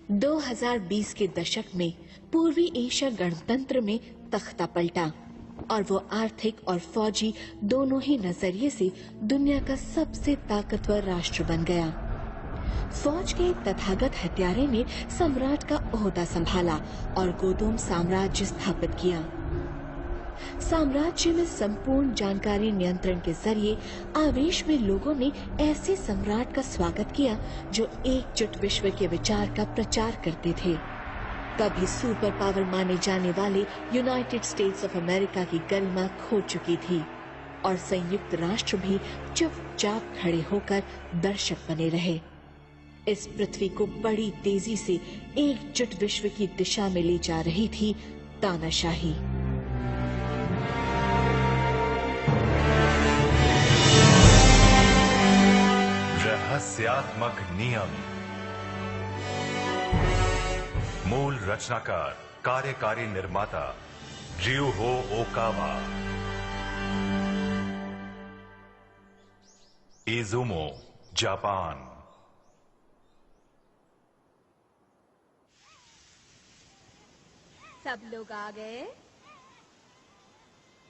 2020 के दशक में पूर्वी एशिया गणतंत्र में तख्ता पलटा और वो आर्थिक और फौजी दोनों ही नजरिए से दुनिया का सबसे ताकतवर राष्ट्र बन गया। फौज के तथागत हत्यारे ने सम्राट का ओहदा संभाला और गोदोम साम्राज्य स्थापित किया। साम्राज्य में संपूर्ण जानकारी नियंत्रण के जरिए आवेश में लोगों ने ऐसे सम्राट का स्वागत किया जो एकजुट विश्व के विचार का प्रचार करते थे। कभी सुपर पावर माने जाने वाले यूनाइटेड स्टेट्स ऑफ अमेरिका की गरिमा खो चुकी थी और संयुक्त राष्ट्र भी चुपचाप खड़े होकर दर्शक बने रहे। इस पृथ्वी को बड़ी तेजी से एकजुट विश्व की दिशा में ले जा रही थी तानाशाही। रहस्यात्मक नियम। मूल रचनाकार कार्यकारी निर्माता रियुहो ओकावा। Izumo Japan. सब लोग आ गए?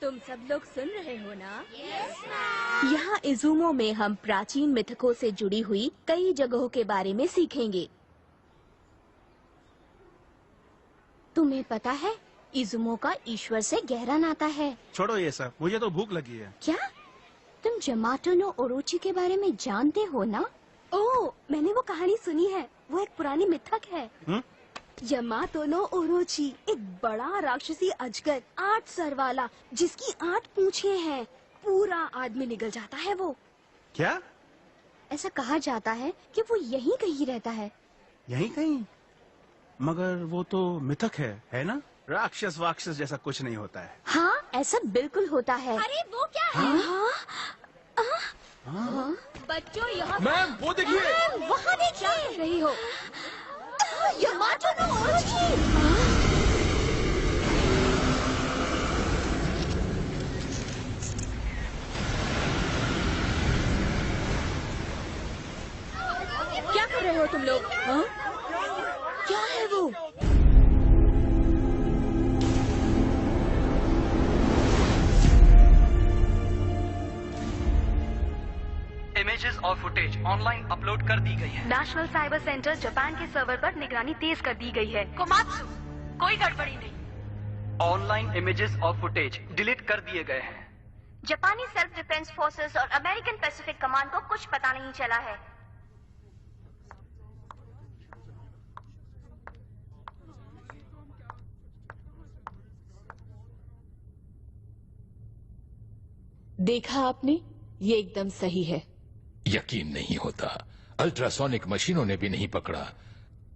तुम सब लोग सुन रहे हो ना? Yes, ma'am। यहाँ इजुमो में हम प्राचीन मिथकों से जुड़ी हुई कई जगहों के बारे में सीखेंगे। तुम्हें पता है इजुमो का ईश्वर से गहरा नाता है। छोड़ो ये सब, मुझे तो भूख लगी है। क्या तुम जमातो नो ओरोची के बारे में जानते हो ना? ओह, मैंने वो कहानी सुनी है। वो एक पुरानी मिथक है। यमातो नो ओरोची एक बड़ा राक्षसी अजगर 8 सर वाला जिसकी 8 पूंछें हैं। पूरा आदमी निगल जाता है वो। क्या? ऐसा कहा जाता है कि वो यहीं कहीं रहता है। यहीं कहीं? मगर वो तो मिथक है ना? राक्षस वाक्षस जैसा कुछ नहीं होता है। हाँ, ऐसा बिल्कुल होता है। अरे वो क्या है? हाँ? बच्चों यहाँ मैम वो देखिए। वहाँ देखिए। क्या कर रही हो? यमातो नो ओरोची। क्या कर रहे हो तुम लोग? हाँ? क्या है वो? इमेजेस और फुटेज ऑनलाइन अपलोड कर दी गई है। नेशनल साइबर सेंटर जापान के सर्वर पर निगरानी तेज कर दी गई है। कोमात्सु, कोई गड़बड़ी नहीं। ऑनलाइन इमेजेस और फुटेज डिलीट कर दिए गए हैं। जापानी सेल्फ डिफेंस फोर्सेस और अमेरिकन पैसिफिक कमांड को कुछ पता नहीं चला है। देखा आपने, ये एकदम सही है। यकीन नहीं होता, अल्ट्रासोनिक मशीनों ने भी नहीं पकड़ा।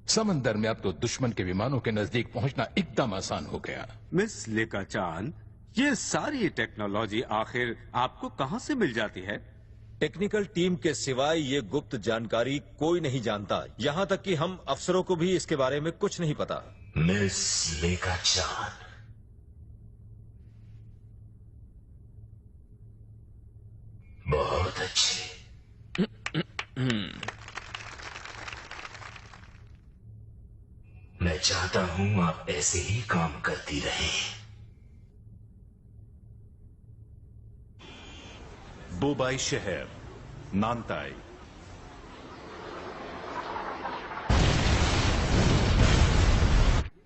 समंदर में अब तो दुश्मन के विमानों के नजदीक पहुंचना एकदम आसान हो गया। मिस लेकाचान, ये सारी टेक्नोलॉजी आखिर आपको कहां से मिल जाती है? टेक्निकल टीम के सिवाय ये गुप्त जानकारी कोई नहीं जानता। यहाँ तक कि हम अफसरों को भी इसके बारे में कुछ नहीं पता। मिस लेकाचान, बहुत अच्छे। मैं चाहता हूं आप ऐसे ही काम करती रहें। बुबाई शहर, नानताई।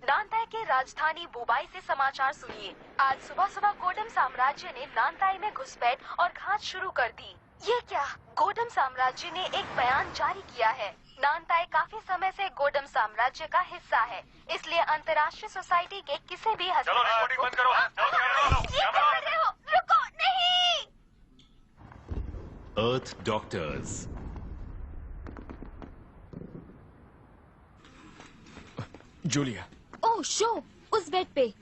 नानताई के राजधानी बुबाई से समाचार सुनिए। आज सुबह सुबह गोडम साम्राज्य ने नानताई में घुसपैठ और घात शुरू कर दी। ये क्या? गोडम साम्राज्य ने एक बयान जारी किया है। नानताई काफी समय से गोडम साम्राज्य का हिस्सा है, इसलिए अंतर्राष्ट्रीय सोसाइटी के किसी भी हस्तक्षेप को... बंद करो। ये क्या कर रहे हो? रुको, नहीं। अर्थ डॉक्टर्स। जूलिया। ओह शो, उस बेड पे।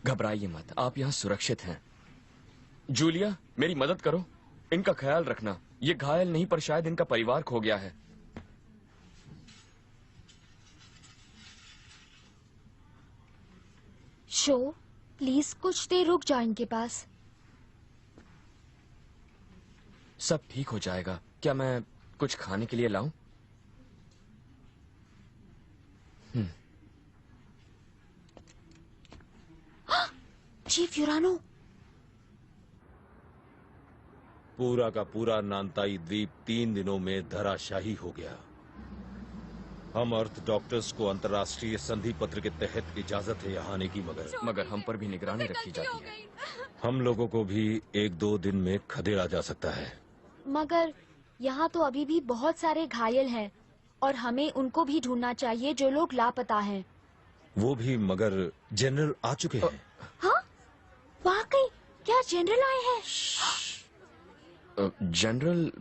घबराइए मत, आप यहाँ सुरक्षित हैं। जूलिया, मेरी मदद करो। इनका ख्याल रखना। ये घायल नहीं पर शायद इनका परिवार खो गया है। शो, प्लीज कुछ देर रुक जाओ इनके पास। सब ठीक हो जाएगा। क्या मैं कुछ खाने के लिए लाऊं? चीफ यूरानो। पूरा का पूरा नानताई द्वीप 3 दिनों में धराशाही हो गया। हम अर्थ डॉक्टर्स को अंतर्राष्ट्रीय संधि पत्र के तहत इजाजत है यहाँ आने की, मगर हम पर भी निगरानी रखी जाती है। हम लोगों को भी 1-2 दिन में खदेड़ा जा सकता है। मगर यहाँ तो अभी भी बहुत सारे घायल हैं और हमें उनको भी ढूंढना चाहिए जो लोग लापता हैं। वो भी, मगर जनरल आ चुके हैं। हाँ? वाकई? क्या जनरल आए हैं? जनरल,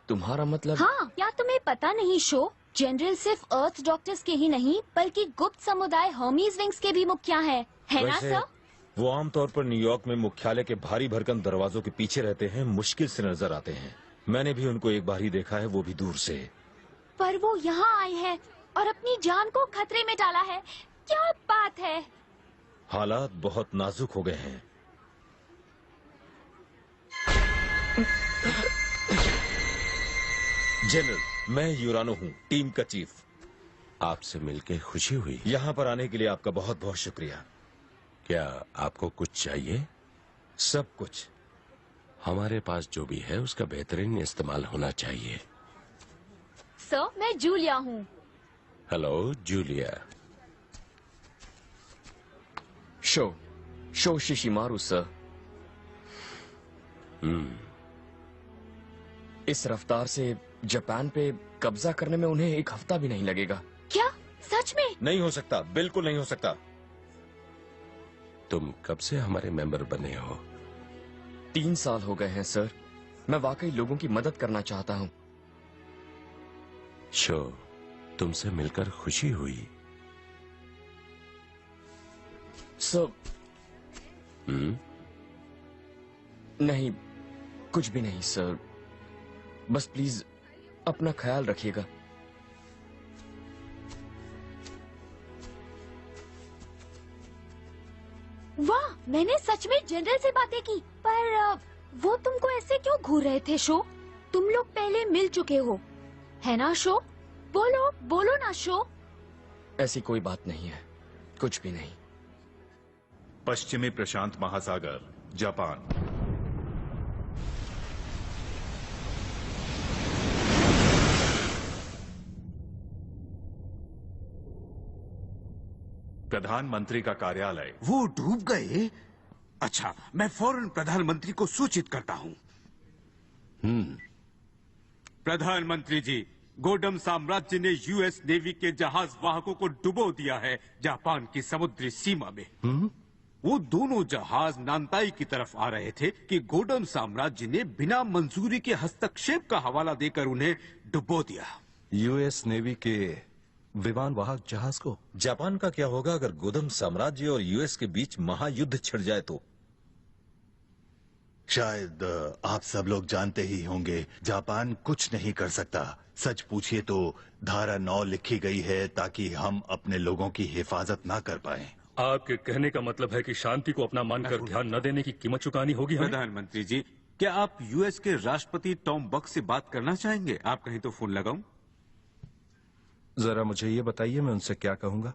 तुम्हारा मतलब? हाँ, क्या तुम्हें पता नहीं शो? जनरल सिर्फ अर्थ डॉक्टर्स के ही नहीं बल्कि गुप्त समुदाय हर्मीज विंग्स के भी मुखिया हैं, है ना वैसे, सर? वो आमतौर पर न्यूयॉर्क में मुख्यालय के भारी भरकम दरवाजों के पीछे रहते हैं, मुश्किल से नजर आते हैं। मैंने भी उनको एक बार ही देखा है, वो भी दूर से। पर वो यहाँ आए हैं और अपनी जान को खतरे में डाला है। क्या बात है? हालात बहुत नाजुक हो गए हैं। जनरल, मैं यूरानो हूँ, टीम का चीफ। आपसे मिलकर खुशी हुई। यहाँ पर आने के लिए आपका बहुत बहुत शुक्रिया। क्या आपको कुछ चाहिए? सब कुछ। हमारे पास जो भी है उसका बेहतरीन इस्तेमाल होना चाहिए। सर, मैं जूलिया हूँ। Hello Julia. Sho Shishimaru sir. इस रफ्तार से जापान पे कब्जा करने में उन्हें 1 हफ्ता भी नहीं लगेगा। क्या? सच में? नहीं हो सकता, बिल्कुल नहीं हो सकता। तुम कब से हमारे मेंबर बने हो? 3 साल हो गए हैं सर। मैं वाकई लोगों की मदद करना चाहता हूँ। शो, तुमसे मिलकर खुशी हुई। सर नहीं, कुछ भी नहीं सर। बस प्लीज अपना ख्याल रखिएगा। वाह, मैंने सच में जनरल से बातें की, पर वो तुमको ऐसे क्यों घूर रहे थे शो? तुम लोग पहले मिल चुके हो, है ना शो? बोलो बोलो ना शो। ऐसी कोई बात नहीं है, कुछ भी नहीं। पश्चिमी प्रशांत महासागर, जापान। प्रधानमंत्री का कार्यालय। वो डूब गए? अच्छा, मैं फौरन प्रधानमंत्री को सूचित करता हूँ। प्रधानमंत्री जी, गोडम साम्राज्य ने यूएस नेवी के जहाज वाहकों को डुबो दिया है जापान की समुद्री सीमा में। वो दोनों जहाज नानताई की तरफ आ रहे थे कि गोडम साम्राज्य ने बिना मंजूरी के हस्तक्षेप का हवाला देकर उन्हें डुबो दिया। यूएस नेवी के विमान वाहक जहाज को? जापान का क्या होगा अगर गोदम साम्राज्य और यूएस के बीच महायुद्ध छिड़ जाए तो? शायद आप सब लोग जानते ही होंगे, जापान कुछ नहीं कर सकता। सच पूछिए तो धारा 9 लिखी गई है ताकि हम अपने लोगों की हिफाजत ना कर पाएं। आपके कहने का मतलब है कि शांति को अपना मानकर ध्यान न देने की कीमत चुकानी होगी हमें? प्रधानमंत्री जी, क्या आप यूएस के राष्ट्रपति टॉम बक से बात करना चाहेंगे? आप कहीं तो फोन लगाऊं? जरा मुझे ये बताइए, मैं उनसे क्या कहूंगा?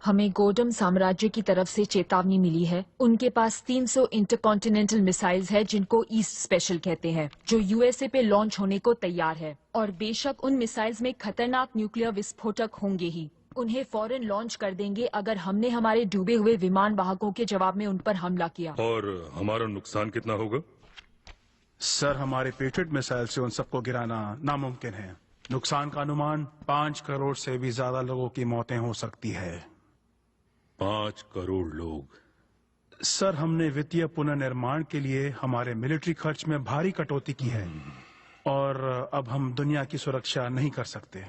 हमें गोडम साम्राज्य की तरफ से चेतावनी मिली है। उनके पास 300 इंटरकॉन्टिनेंटल मिसाइल्स है जिनको ईस्ट स्पेशल कहते हैं, जो यूएसए पे लॉन्च होने को तैयार है। और बेशक उन मिसाइल्स में खतरनाक न्यूक्लियर विस्फोटक होंगे ही। उन्हें फौरन लॉन्च कर देंगे अगर हमने हमारे डूबे हुए विमान वाहकों के जवाब में उन पर हमला किया। और हमारा नुकसान कितना होगा? सर, हमारे पेट्रियट मिसाइल से उन सबको गिराना नामुमकिन है। नुकसान का अनुमान 5 करोड़ से भी ज्यादा लोगों की मौतें हो सकती है। 5 करोड़ लोग? सर, हमने वित्तीय पुनर्निर्माण के लिए हमारे मिलिट्री खर्च में भारी कटौती की है और अब हम दुनिया की सुरक्षा नहीं कर सकते।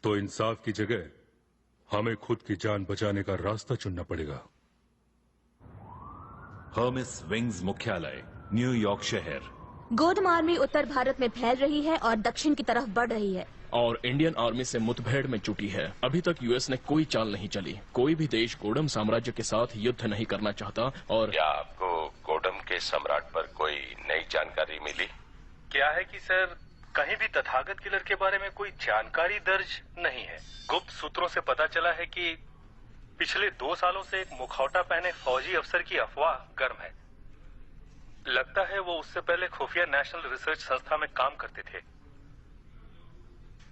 तो इंसाफ की जगह हमें खुद की जान बचाने का रास्ता चुनना पड़ेगा। हर्मिस विंग्स मुख्यालय, न्यूयॉर्क शहर। गोडम आर्मी उत्तर भारत में फैल रही है और दक्षिण की तरफ बढ़ रही है और इंडियन आर्मी से मुठभेड़ में जुटी है। अभी तक यूएस ने कोई चाल नहीं चली। कोई भी देश गोडम साम्राज्य के साथ युद्ध नहीं करना चाहता। और क्या आपको गोडम के सम्राट पर कोई नई जानकारी मिली? क्या है कि सर, कहीं भी तथागत किलर के बारे में कोई जानकारी दर्ज नहीं है। गुप्त सूत्रों से पता चला है कि पिछले 2 सालों से एक मुखौटा पहने फौजी अफसर की अफवाह गर्म है। लगता है वो उससे पहले खुफिया नेशनल रिसर्च संस्था में काम करते थे,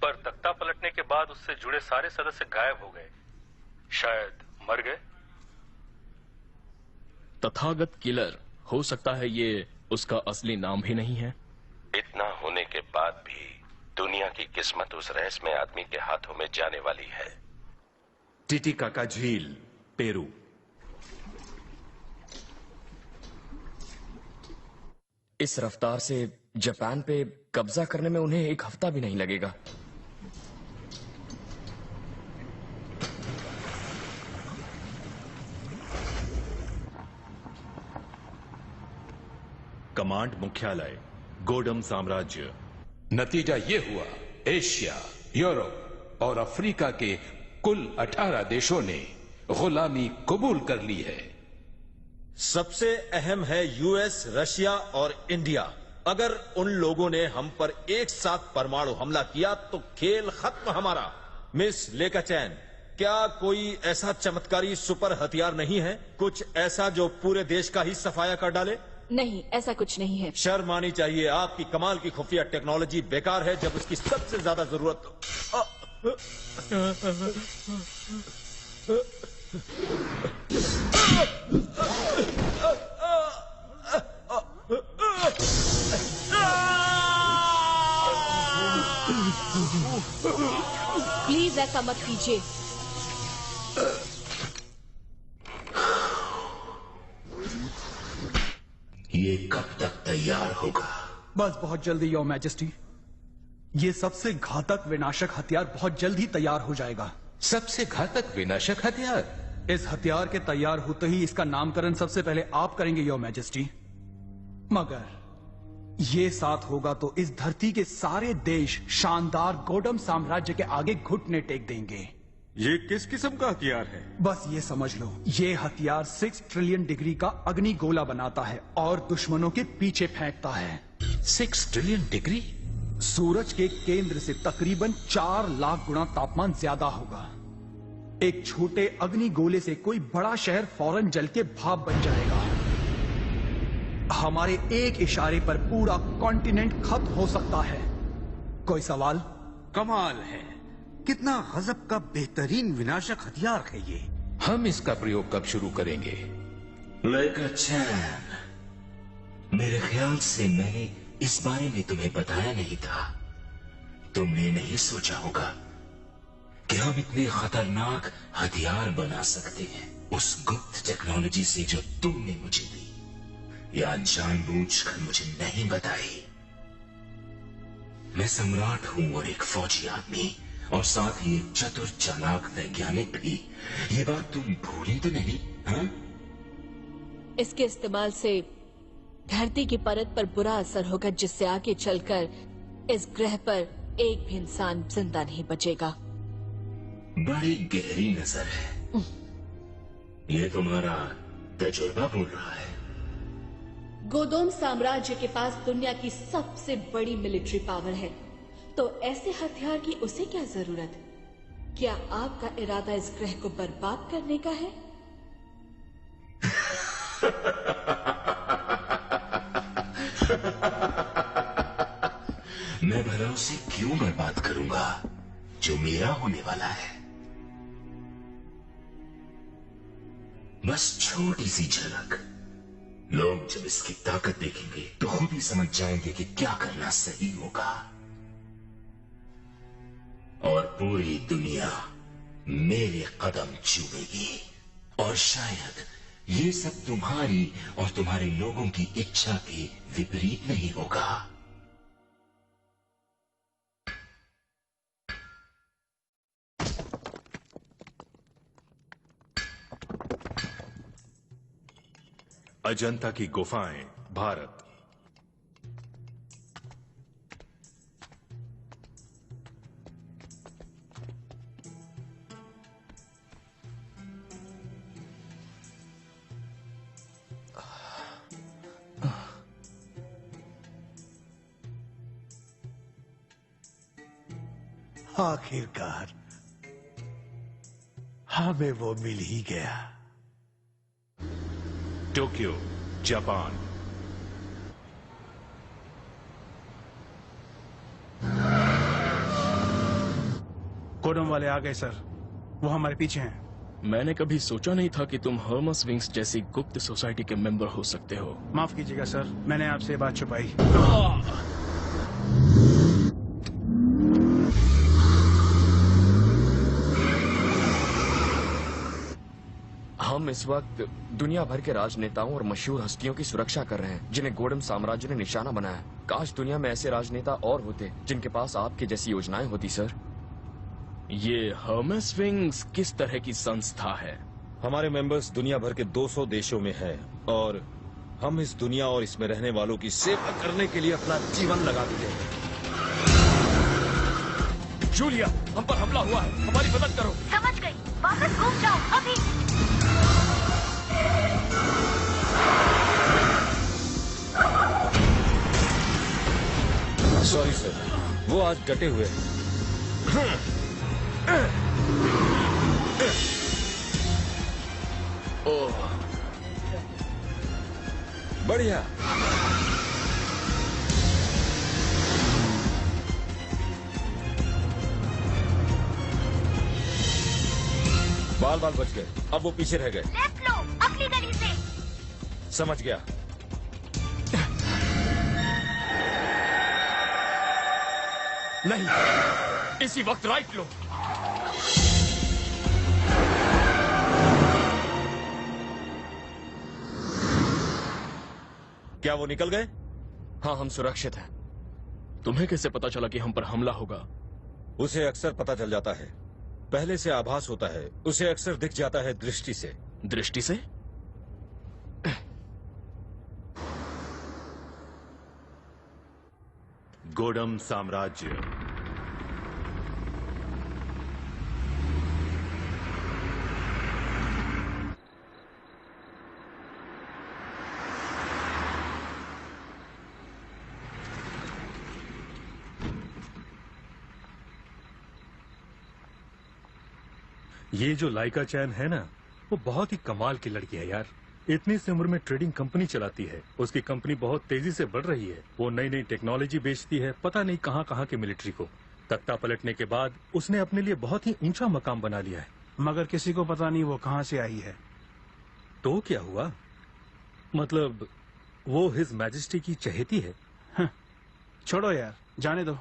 पर तख्ता पलटने के बाद उससे जुड़े सारे सदस्य गायब हो गए। शायद मर गए। तथागत किलर, हो सकता है ये उसका असली नाम भी नहीं है। इतना होने के बाद भी दुनिया की किस्मत उस रहस्यमय आदमी के हाथों में जाने वाली है। टिटिकाका झील, पेरू। इस रफ्तार से जापान पे कब्जा करने में उन्हें 1 हफ्ता भी नहीं लगेगा। कमांड मुख्यालय, गोडम साम्राज्य। नतीजा ये हुआ, एशिया, यूरोप और अफ्रीका के कुल 18 देशों ने गुलामी कबूल कर ली है। सबसे अहम है यूएस, रशिया और इंडिया। अगर उन लोगों ने हम पर एक साथ परमाणु हमला किया तो खेल खत्म हमारा। मिस लेकाचैन, क्या कोई ऐसा चमत्कारी सुपर हथियार नहीं है, कुछ ऐसा जो पूरे देश का ही सफाया कर डाले? नहीं, ऐसा कुछ नहीं है। शर्म आनी चाहिए। आपकी कमाल की खुफिया टेक्नोलॉजी बेकार है जब उसकी सबसे ज्यादा जरूरत प्लीज ऐसा मत कीजिए। ये कब तक तैयार होगा? बस बहुत जल्दी, योर मैजेस्टी। ये सबसे घातक विनाशक हथियार बहुत जल्द ही तैयार हो जाएगा। सबसे घातक विनाशक हथियार? इस हथियार के तैयार होते ही इसका नामकरण सबसे पहले आप करेंगे, योर मैजेस्टी। मगर ये साथ होगा तो इस धरती के सारे देश शानदार गोडम साम्राज्य के आगे घुटने टेक देंगे। ये किस किस्म का हथियार है? बस ये समझ लो, ये हथियार 6 ट्रिलियन डिग्री का अग्नि गोला बनाता है और दुश्मनों के पीछे फेंकता है। 6 ट्रिलियन डिग्री? सूरज के केंद्र से तकरीबन 4 लाख गुना तापमान ज्यादा होगा। एक छोटे अग्नि गोले से कोई बड़ा शहर फौरन जल के भाप बन जाएगा। हमारे एक इशारे पर पूरा कॉन्टिनेंट खत्म हो सकता है। कोई सवाल? कमाल है, कितना गजब का बेहतरीन विनाशक हथियार है ये। हम इसका प्रयोग कब शुरू करेंगे? लेकाचैन, मेरे ख्याल से मैंने इस बारे में तुम्हें बताया नहीं था। तुमने नहीं सोचा होगा कि हम इतने खतरनाक हथियार बना सकते हैं उस गुप्त टेक्नोलॉजी से जो तुमने मुझे दी या जानबूझकर मुझे नहीं बताई। मैं सम्राट हूं और एक फौजी आदमी और साथ ही एक चतुर चालाक वैज्ञानिक भी। ये बात तुम भूली तो नहीं? हाँ? इसके इस्तेमाल से धरती की परत पर बुरा असर होगा, जिससे आगे चलकर इस ग्रह पर एक भी इंसान जिंदा नहीं बचेगा। बड़ी गहरी नजर है। ये तुम्हारा तजुर्बा बोल रहा है। गोदोम साम्राज्य के पास दुनिया की सबसे बड़ी मिलिट्री पावर है, तो ऐसे हथियार की उसे क्या जरूरत? क्या आपका इरादा इस ग्रह को बर्बाद करने का है? मैं भला उसे क्यों बर्बाद करूंगा जो मेरा होने वाला है? बस छोटी सी झलक। लोग जब इसकी ताकत देखेंगे तो खुद ही समझ जाएंगे कि क्या करना सही होगा, और पूरी दुनिया मेरे कदम चूमेगी। और शायद ये सब तुम्हारी और तुम्हारे लोगों की इच्छा के विपरीत नहीं होगा। अजंता की गुफाएं, भारत। आखिरकार हमें वो मिल ही गया। Tokyo, Japan. कोडम वाले आ गए सर, वो हमारे पीछे हैं। मैंने कभी सोचा नहीं था कि तुम हर्मस विंग्स जैसी गुप्त सोसाइटी के मेंबर हो सकते हो। माफ कीजिएगा सर, मैंने आपसे ये बात छुपाई। हम इस वक्त दुनिया भर के राजनेताओं और मशहूर हस्तियों की सुरक्षा कर रहे हैं जिन्हें गोडम साम्राज्य ने निशाना बनाया। काश दुनिया में ऐसे राजनेता और होते जिनके पास आपके जैसी योजनाएं होती। सर, ये हर्मस विंग्स किस तरह की संस्था है? हमारे मेंबर्स दुनिया भर के 200 देशों में हैं और हम इस दुनिया और इसमें रहने वालों की सेवा करने के लिए अपना जीवन लगा देते हैं। जूलिया, हम पर हमला हुआ है, हमारी मदद करो। समझ गई, वापस घूम जाओ अभी। सॉरी सर, वो आज डटे हुए हैं। ओह, बढ़िया। बाल बाल बच गए, अब वो पीछे रह गए। लेफ्ट लो, अगली गली से। समझ गया। नहीं, इसी वक्त राइट लो। क्या वो निकल गए? हाँ, हम सुरक्षित हैं। तुम्हें कैसे पता चला कि हम पर हमला होगा? उसे अक्सर पता चल जाता है, पहले से आभास होता है, उसे अक्सर दिख जाता है दृष्टि से। दृष्टि से? गोडम साम्राज्य। ये जो लाइका चैन है ना, वो बहुत ही कमाल की लड़की है यार। इतनी सी उम्र में ट्रेडिंग कंपनी चलाती है। उसकी कंपनी बहुत तेजी से बढ़ रही है। वो नई नई टेक्नोलॉजी बेचती है, पता नहीं कहाँ कहाँ के मिलिट्री को। तख्ता पलटने के बाद उसने अपने लिए बहुत ही ऊंचा मकाम बना लिया है। मगर किसी को पता नहीं वो कहाँ से आई है। तो क्या हुआ? मतलब वो हिज मैजेस्टी की चहेती है। छोड़ो यार, जाने दो।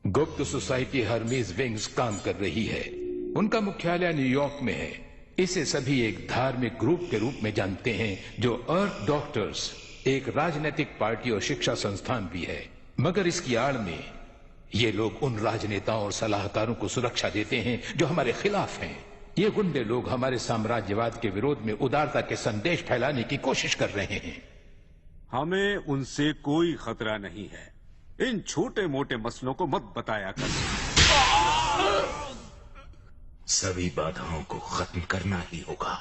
गुप्त सोसाइटी हर्मीज विंग्स काम कर रही है। उनका मुख्यालय न्यूयॉर्क में है। इसे सभी एक धार्मिक ग्रुप के रूप में जानते हैं जो अर्थ डॉक्टर्स एक राजनीतिक पार्टी और शिक्षा संस्थान भी है। मगर इसकी आड़ में ये लोग उन राजनेताओं और सलाहकारों को सुरक्षा देते हैं जो हमारे खिलाफ हैं। ये गुंडे लोग हमारे साम्राज्यवाद के विरोध में उदारता के संदेश फैलाने की कोशिश कर रहे हैं। हमें उनसे कोई खतरा नहीं है। इन छोटे मोटे मसलों को मत बताया कर। सभी बाधाओं को खत्म करना ही होगा।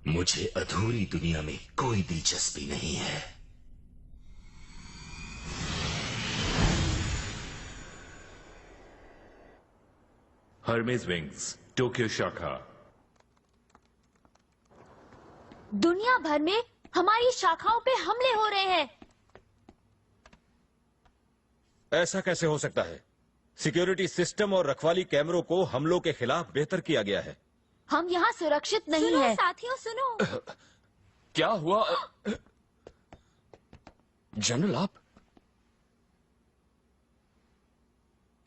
मुझे अधूरी दुनिया में कोई दिलचस्पी नहीं है। हर्मेस विंग्स, टोक्यो शाखा। दुनिया भर में हमारी शाखाओं पे हमले हो रहे हैं। ऐसा कैसे हो सकता है? सिक्योरिटी सिस्टम और रखवाली कैमरों को हमलों के खिलाफ बेहतर किया गया है। हम यहाँ सुरक्षित नहीं सुनो, है। साथियों सुनो। क्या हुआ? जनरल आप?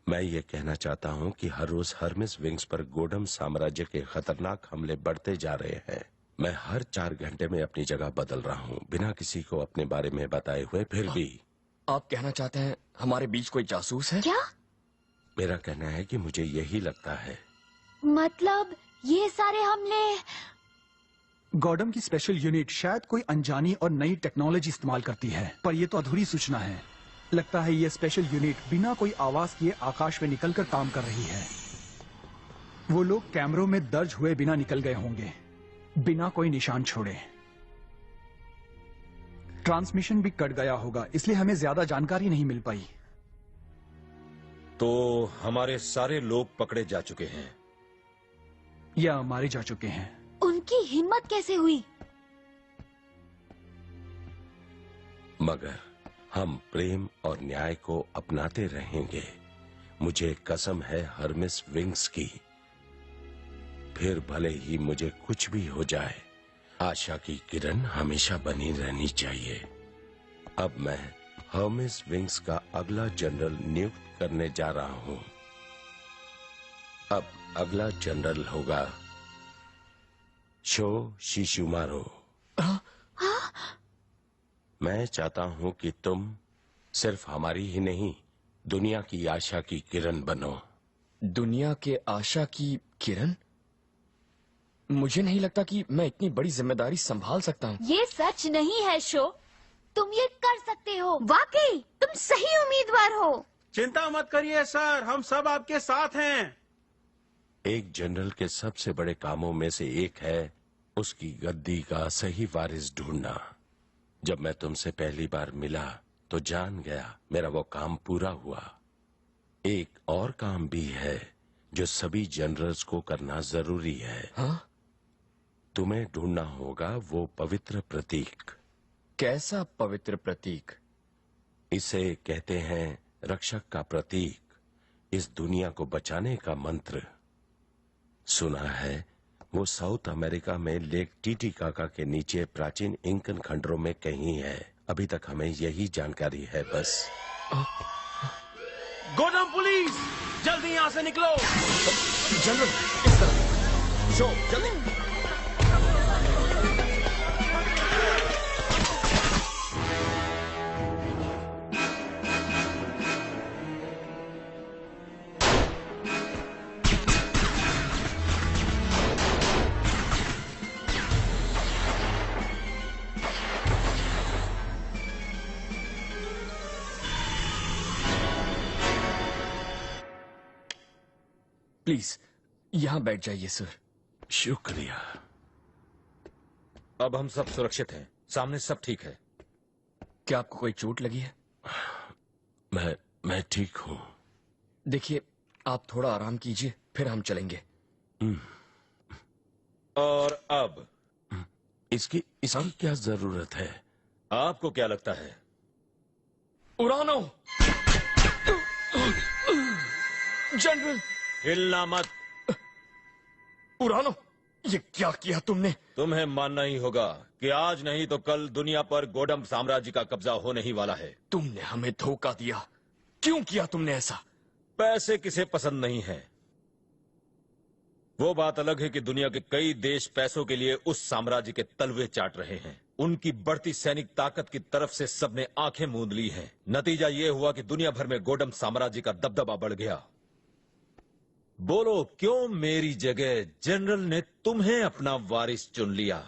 मैं ये कहना चाहता हूँ कि हर रोज हर्मिस विंग्स पर गोडम साम्राज्य के खतरनाक हमले बढ़ते जा रहे हैं। मैं हर 4 घंटे में अपनी जगह बदल रहा हूँ, बिना किसी को अपने बारे में बताए हुए। फिर भी आप कहना चाहते हैं हमारे बीच कोई जासूस है? क्या? मेरा कहना है कि मुझे यही लगता है। मतलब ये सारे हमले? गॉडम की स्पेशल यूनिट शायद कोई अनजानी और नई टेक्नोलॉजी इस्तेमाल करती है, पर यह तो अधूरी सूचना है। लगता है ये स्पेशल यूनिट बिना कोई आवाज किए आकाश में निकलकर काम कर रही है। वो लोग कैमरों में दर्ज हुए बिना निकल गए होंगे, बिना कोई निशान छोड़े। ट्रांसमिशन भी कट गया होगा, इसलिए हमें ज्यादा जानकारी नहीं मिल पाई। तो हमारे सारे लोग पकड़े जा चुके हैं या मारे जा चुके हैं। उनकी हिम्मत कैसे हुई? मगर हम प्रेम और न्याय को अपनाते रहेंगे। मुझे कसम है हर्मिस विंग्स की। फिर भले ही मुझे कुछ भी हो जाए, आशा की किरण हमेशा बनी रहनी चाहिए। अब मैं हर्मिस विंग्स का अगला जनरल नियुक्त करने जा रहा हूँ। अब अगला जनरल होगा शो शिशुमारो। मैं चाहता हूँ कि तुम सिर्फ हमारी ही नहीं, दुनिया की आशा की किरण बनो। दुनिया के आशा की किरण? मुझे नहीं लगता कि मैं इतनी बड़ी जिम्मेदारी संभाल सकता हूँ। ये सच नहीं है शो, तुम ये कर सकते हो। वाकई तुम सही उम्मीदवार हो। चिंता मत करिए सर, हम सब आपके साथ हैं। एक जनरल के सबसे बड़े कामों में से एक है उसकी गद्दी का सही वारिस ढूंढना। जब मैं तुमसे पहली बार मिला तो जान गया मेरा वो काम पूरा हुआ। एक और काम भी है जो सभी जनरल्स को करना जरूरी है। हाँ? तुम्हें ढूंढना होगा वो पवित्र प्रतीक। कैसा पवित्र प्रतीक? इसे कहते हैं रक्षक का प्रतीक, इस दुनिया को बचाने का मंत्र। सुना है वो साउथ अमेरिका में लेक टीटीकाका के नीचे प्राचीन इंकन खंडरों में कहीं है। अभी तक हमें यही जानकारी है बस। गोडम पुलिस, जल्दी यहाँ से निकलो। जनरल, इस तरफ। शो, जल्दी। प्लीज यहाँ बैठ जाइए सर। शुक्रिया। अब हम सब सुरक्षित हैं, सामने सब ठीक है। क्या आपको कोई चोट लगी है? मैं ठीक हूँ। देखिए, आप थोड़ा आराम कीजिए, फिर हम चलेंगे। और अब इसकी क्या जरूरत है? आपको क्या लगता है? उड़ानो। जनरल, हिलना मत। उड़ानो, ये क्या किया तुमने? तुम्हें मानना ही होगा कि आज नहीं तो कल दुनिया पर गोडम साम्राज्य का कब्जा होने ही वाला है। तुमने हमें धोखा दिया। क्यों किया तुमने ऐसा? पैसे किसे पसंद नहीं है? वो बात अलग है कि दुनिया के कई देश पैसों के लिए उस साम्राज्य के तलवे चाट रहे हैं। उनकी बढ़ती सैनिक ताकत की तरफ से सबने आंखें मूंद ली हैं। नतीजा ये हुआ कि दुनिया भर में गोडम साम्राज्य का दबदबा बढ़ गया। बोलो, क्यों मेरी जगह जनरल ने तुम्हें अपना वारिस चुन लिया?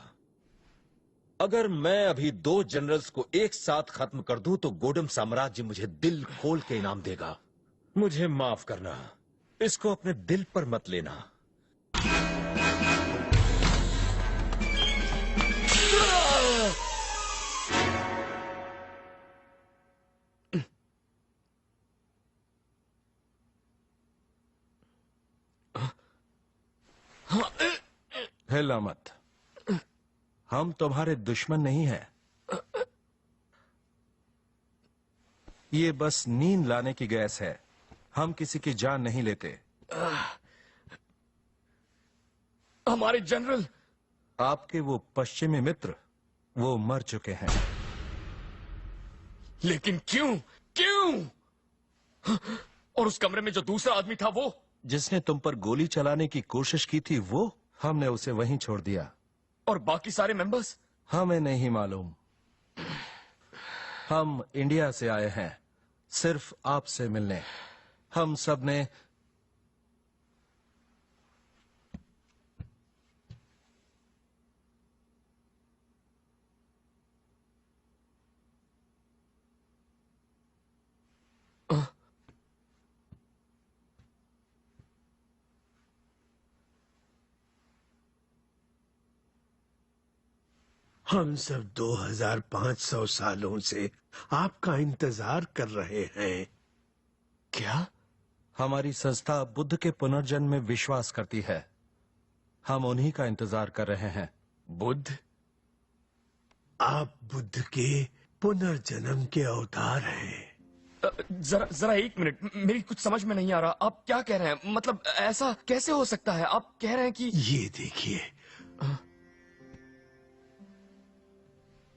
अगर मैं अभी 2 जनरल्स को एक साथ खत्म कर दूं तो गोडम साम्राज्य मुझे दिल खोल के इनाम देगा। मुझे माफ करना, इसको अपने दिल पर मत लेना। हिला मत, हम तुम्हारे दुश्मन नहीं हैं। ये बस नींद लाने की गैस है, हम किसी की जान नहीं लेते। हमारे जनरल। आपके वो पश्चिमी मित्र वो मर चुके हैं। लेकिन क्यों? क्यों? और उस कमरे में जो दूसरा आदमी था वो जिसने तुम पर गोली चलाने की कोशिश की थी, वो हमने उसे वहीं छोड़ दिया। और बाकी सारे मेंबर्स? हमें नहीं मालूम। हम इंडिया से आए हैं सिर्फ आपसे मिलने। हम सब ने हम सब 2500 सालों से आपका इंतजार कर रहे हैं। क्या? हमारी संस्था बुद्ध के पुनर्जन्म में विश्वास करती है। हम उन्हीं का इंतजार कर रहे हैं। बुद्ध? आप बुद्ध के पुनर्जन्म के अवतार हैं। जरा एक मिनट, मेरी कुछ समझ में नहीं आ रहा। आप क्या कह रहे हैं? मतलब ऐसा कैसे हो सकता है? आप कह रहे हैं कि ये देखिए,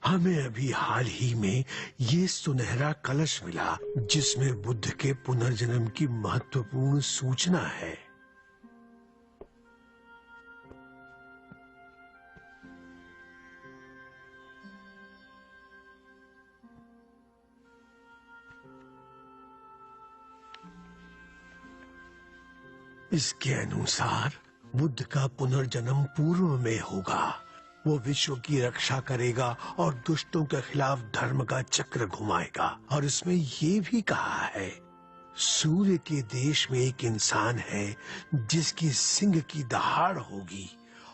हमें अभी हाल ही में ये सुनहरा कलश मिला जिसमें बुद्ध के पुनर्जन्म की महत्वपूर्ण सूचना है। इसके अनुसार बुद्ध का पुनर्जन्म पूर्व में होगा। वो विश्व की रक्षा करेगा और दुष्टों के खिलाफ धर्म का चक्र घुमाएगा। और इसमें ये भी कहा है, सूर्य के देश में एक इंसान है जिसकी सिंह की दहाड़ होगी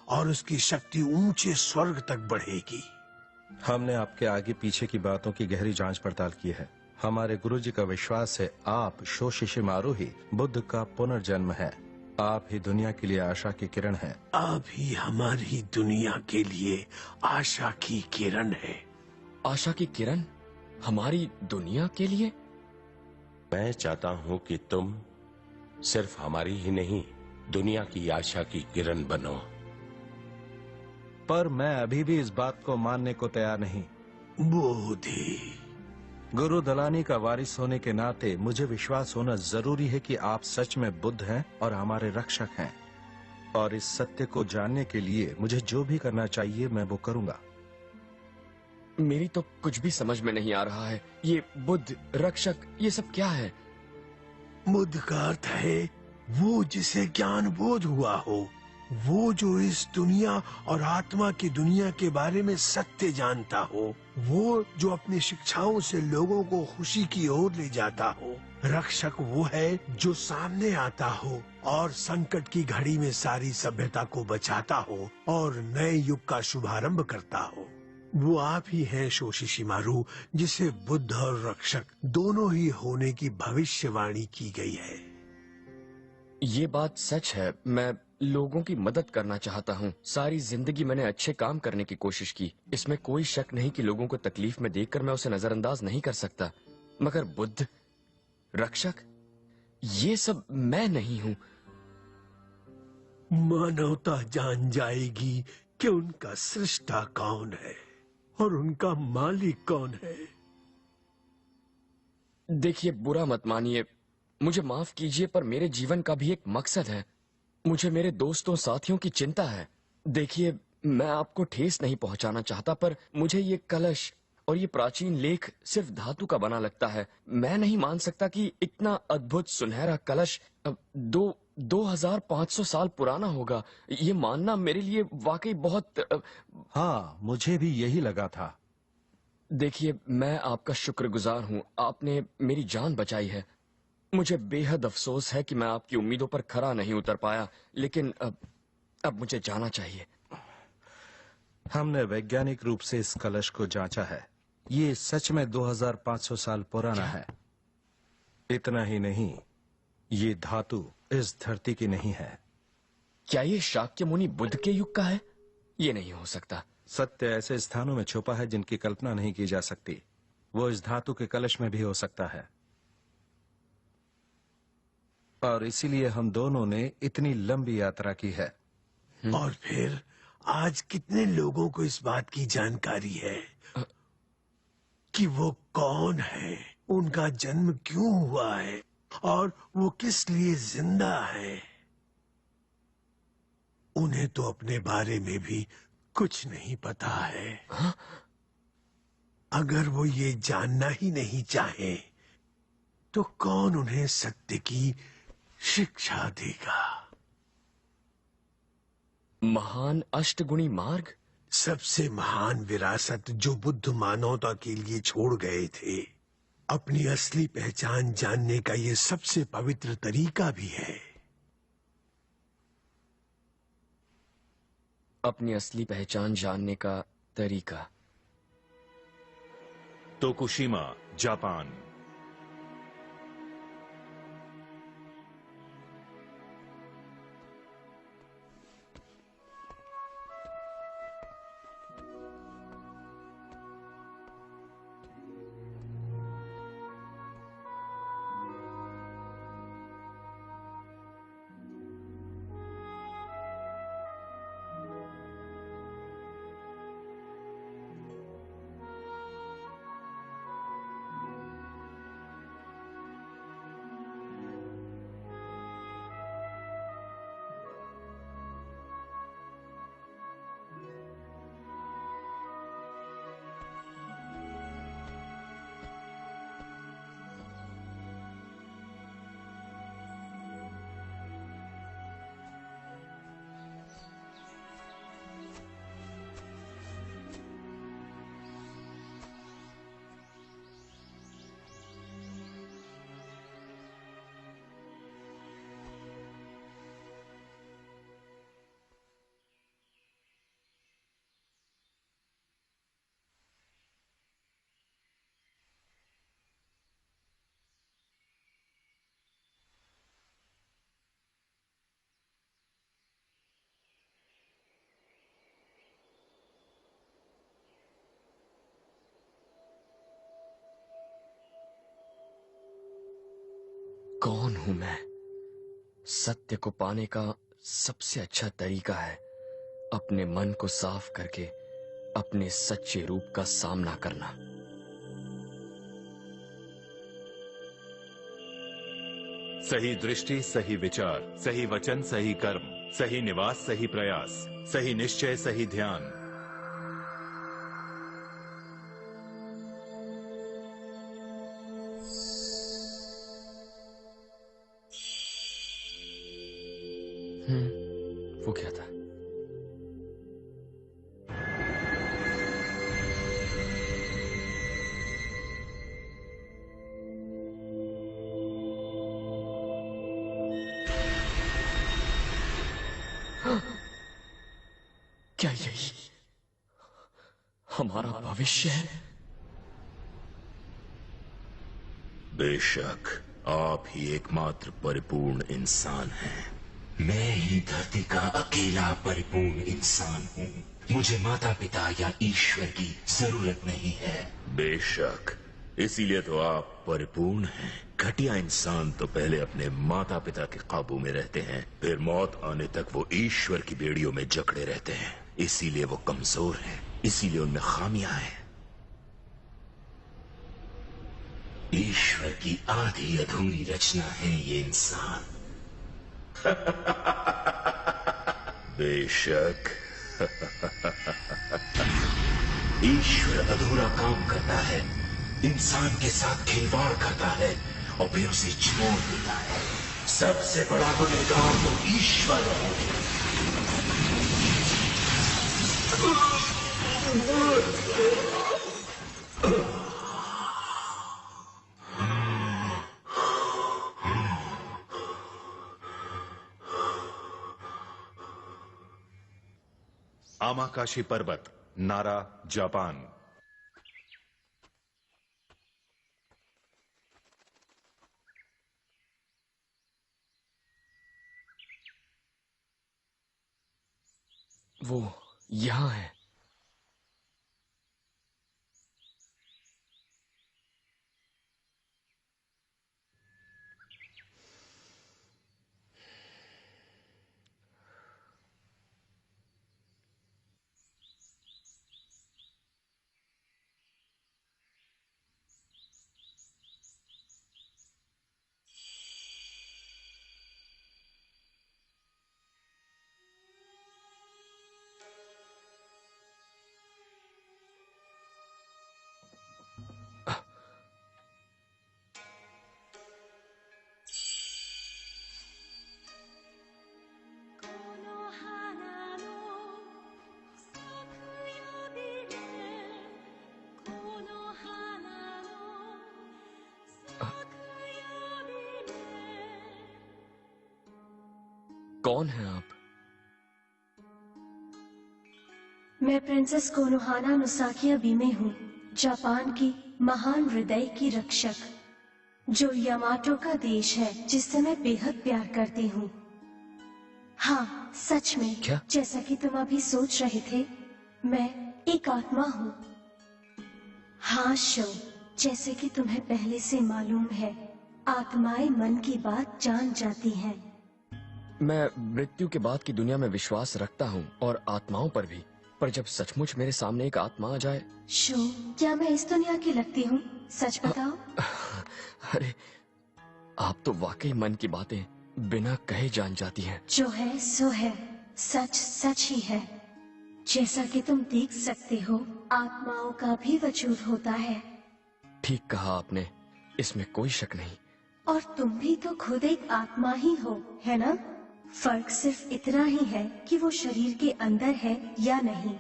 और उसकी शक्ति ऊंचे स्वर्ग तक बढ़ेगी। हमने आपके आगे पीछे की बातों की गहरी जांच पड़ताल की है। हमारे गुरुजी का विश्वास है आप शोशिशिमारू ही बुद्ध का पुनर्जन्म है। आप ही दुनिया के लिए आशा की किरण हैं। आप ही हमारी दुनिया के लिए आशा की किरण है। आशा की किरण हमारी दुनिया के लिए? मैं चाहता हूं कि तुम सिर्फ हमारी ही नहीं, दुनिया की आशा की किरण बनो। पर मैं अभी भी इस बात को मानने को तैयार नहीं। बोधि, गुरु दलानी का वारिस होने के नाते मुझे विश्वास होना जरूरी है कि आप सच में बुद्ध हैं और हमारे रक्षक हैं। और इस सत्य को जानने के लिए मुझे जो भी करना चाहिए मैं वो करूंगा। मेरी तो कुछ भी समझ में नहीं आ रहा है। ये बुद्ध, रक्षक, ये सब क्या है? बुद्ध का अर्थ है वो जिसे ज्ञान बोध हुआ हो, वो जो इस दुनिया और आत्मा की दुनिया के बारे में सत्य जानता हो, वो जो अपनी शिक्षाओं से लोगों को खुशी की ओर ले जाता हो। रक्षक वो है जो सामने आता हो और संकट की घड़ी में सारी सभ्यता को बचाता हो और नए युग का शुभारंभ करता हो। वो आप ही हैं शोशिशिमारू, जिसे बुद्ध और रक्षक दोनों ही होने की भविष्यवाणी की गई है। ये बात सच है। मैं लोगों की मदद करना चाहता हूँ। सारी जिंदगी मैंने अच्छे काम करने की कोशिश की। इसमें कोई शक नहीं कि लोगों को तकलीफ में देखकर मैं उसे नजरअंदाज नहीं कर सकता। मगर बुद्ध, रक्षक, ये सब मैं नहीं हूँ। मानवता जान जाएगी कि उनका सृष्टा कौन है और उनका मालिक कौन है। देखिए, बुरा मत मानिए, मुझे माफ कीजिए, पर मेरे जीवन का भी एक मकसद है। मुझे मेरे दोस्तों साथियों की चिंता है। देखिए, मैं आपको ठेस नहीं पहुंचाना चाहता, पर मुझे ये कलश और ये प्राचीन लेख सिर्फ धातु का बना लगता है। मैं नहीं मान सकता कि इतना अद्भुत सुनहरा कलश 2500 साल पुराना होगा। ये मानना मेरे लिए वाकई बहुत हाँ, मुझे भी यही लगा था। देखिए, मैं आपका शुक्रगुजार हूँ। आपने मेरी जान बचाई है। मुझे बेहद अफसोस है कि मैं आपकी उम्मीदों पर खरा नहीं उतर पाया, लेकिन अब मुझे जाना चाहिए। हमने वैज्ञानिक रूप से इस कलश को जांचा है। ये सच में 2500 साल पुराना है। इतना ही नहीं, ये धातु इस धरती की नहीं है। क्या ये शाक्यमुनि बुद्ध के युग का है? ये नहीं हो सकता। सत्य ऐसे स्थानों में छुपा है जिनकी कल्पना नहीं की जा सकती। वो इस धातु के कलश में भी हो सकता है। और इसीलिए हम दोनों ने इतनी लंबी यात्रा की है। और फिर आज कितने लोगों को इस बात की जानकारी है कि वो कौन है, उनका जन्म क्यों हुआ है और वो किस लिए जिंदा है। उन्हें तो अपने बारे में भी कुछ नहीं पता है। अगर वो ये जानना ही नहीं चाहे तो कौन उन्हें सत्य की शिक्षा देगा। महान अष्टगुणी मार्ग, सबसे महान विरासत जो बुद्ध मानवता के लिए छोड़ गए थे। अपनी असली पहचान जानने का ये सबसे पवित्र तरीका भी है। अपनी असली पहचान जानने का तरीका। Tokushima, Japan. कौन हूं मैं? सत्य को पाने का सबसे अच्छा तरीका है अपने मन को साफ करके अपने सच्चे रूप का सामना करना। सही दृष्टि, सही विचार, सही वचन, सही कर्म, सही निवास, सही प्रयास, सही निश्चय, सही ध्यान। वो क्या था? क्या यही हमारा भविष्य है? बेशक आप ही एकमात्र परिपूर्ण इंसान हैं। मैं ही धरती का अकेला परिपूर्ण इंसान हूँ। मुझे माता पिता या ईश्वर की जरूरत नहीं है। बेशक इसीलिए तो आप परिपूर्ण हैं। घटिया इंसान तो पहले अपने माता पिता के काबू में रहते हैं, फिर मौत आने तक वो ईश्वर की बेड़ियों में जकड़े रहते हैं। इसीलिए वो कमजोर हैं, इसीलिए उनमें खामियां हैं। ईश्वर की आधी अधूरी रचना है ये इंसान। बेशक ईश्वर अधूरा काम करता है, इंसान के साथ खिलवाड़ करता है और फिर उसे छोड़ देता है। सबसे बड़ा गुनहगार तो ईश्वर है। आमाकाशी पर्वत, नारा, जापान। वो यहाँ है। कौन है आप? मैं प्रिंसेस कोनोहाना नुसाकिया बीमे हूँ, जापान की महान हृदय की रक्षक, जो यामाटो का देश है जिससे मैं बेहद प्यार करती हूँ। हाँ, सच में। क्या? जैसा कि तुम अभी सोच रहे थे, मैं एक आत्मा हूँ। हाँ शो, जैसे कि तुम्हें पहले से मालूम है, आत्माएं मन की बात जान जाती हैं। मैं मृत्यु के बाद की दुनिया में विश्वास रखता हूँ और आत्माओं पर भी, पर जब सचमुच मेरे सामने एक आत्मा आ जाए। शो, क्या मैं इस दुनिया की लगती हूँ? सच बताओ। अरे, आप तो वाकई मन की बातें बिना कहे जान जाती हैं। जो है सो है, सच सच ही है। जैसा कि तुम देख सकते हो, आत्माओं का भी वजूद होता है। ठीक कहा आपने, इसमें कोई शक नहीं। और तुम भी तो खुद एक आत्मा ही हो, है ना? फर्क सिर्फ इतना ही है कि वो शरीर के अंदर है या नहीं।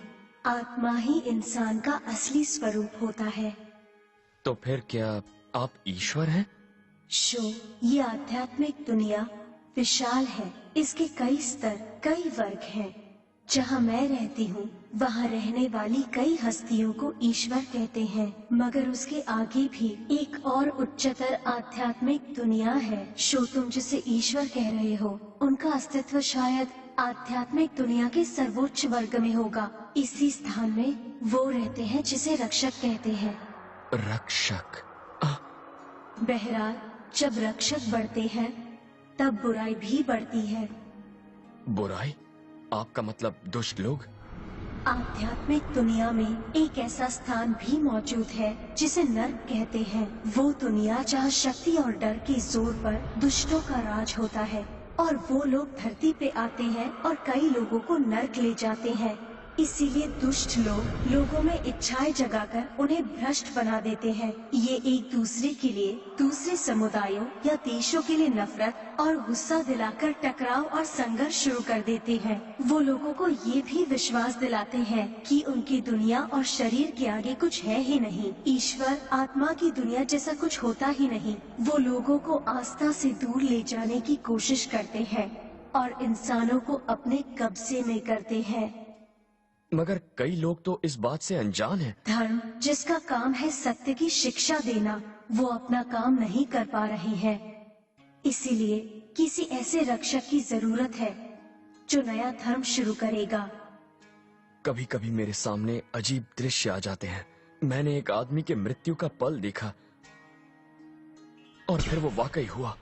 आत्मा ही इंसान का असली स्वरूप होता है। तो फिर क्या आप ईश्वर हैं? शो, ये आध्यात्मिक दुनिया विशाल है। इसके कई स्तर, कई वर्ग हैं। जहाँ मैं रहती हूँ, वहाँ रहने वाली कई हस्तियों को ईश्वर कहते हैं, मगर उसके आगे भी एक और उच्चतर आध्यात्मिक दुनिया है। शो, तुम जिसे ईश्वर कह रहे हो, उनका अस्तित्व शायद आध्यात्मिक दुनिया के सर्वोच्च वर्ग में होगा। इसी स्थान में वो रहते हैं जिसे रक्षक कहते हैं। रक्षक? बहरहाल, जब रक्षक बढ़ते हैं, तब बुराई भी बढ़ती है। बुराई? आपका मतलब दुष्ट लोग? आध्यात्मिक दुनिया में एक ऐसा स्थान भी मौजूद है जिसे नर्क कहते हैं। वो दुनिया जहाँ शक्ति और डर के जोर पर दुष्टों का राज होता है, और वो लोग धरती पे आते हैं और कई लोगों को नर्क ले जाते हैं। इसीलिए दुष्ट लोग लोगों में इच्छाएं जगाकर उन्हें भ्रष्ट बना देते हैं। ये एक दूसरे के लिए, दूसरे समुदायों या देशों के लिए नफरत और गुस्सा दिलाकर टकराव और संघर्ष शुरू कर देते हैं। वो लोगों को ये भी विश्वास दिलाते हैं कि उनकी दुनिया और शरीर के आगे कुछ है ही नहीं। ईश्वर, आत्मा की दुनिया जैसा कुछ होता ही नहीं। वो लोगों को आस्था से दूर ले जाने की कोशिश करते हैं और इंसानों को अपने कब्जे में करते हैं। मगर कई लोग तो इस बात से अनजान हैं। धर्म, जिसका काम है सत्य की शिक्षा देना, वो अपना काम नहीं कर पा रहे हैं। इसीलिए किसी ऐसे रक्षक की जरूरत है जो नया धर्म शुरू करेगा। कभी कभी मेरे सामने अजीब दृश्य आ जाते हैं। मैंने एक आदमी के मृत्यु का पल देखा और फिर वो वाकई हुआ,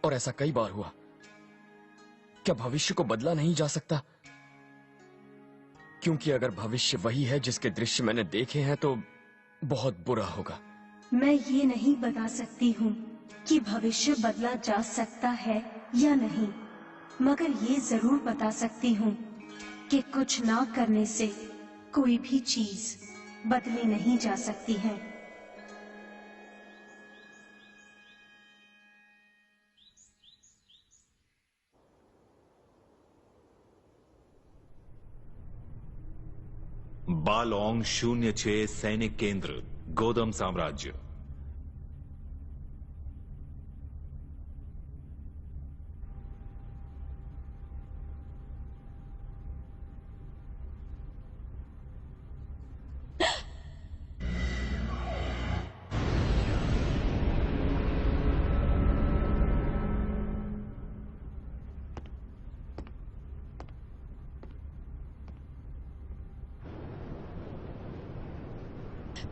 और ऐसा कई बार हुआ। क्या भविष्य को बदला नहीं जा सकता? क्योंकि अगर भविष्य वही है जिसके दृश्य मैंने देखे हैं तो बहुत बुरा होगा। मैं ये नहीं बता सकती हूँ कि भविष्य बदला जा सकता है या नहीं, मगर ये जरूर बता सकती हूँ कि कुछ ना करने से कोई भी चीज बदली नहीं जा सकती है। बालोंग 06 सैनिक केंद्र, गोदम साम्राज्य।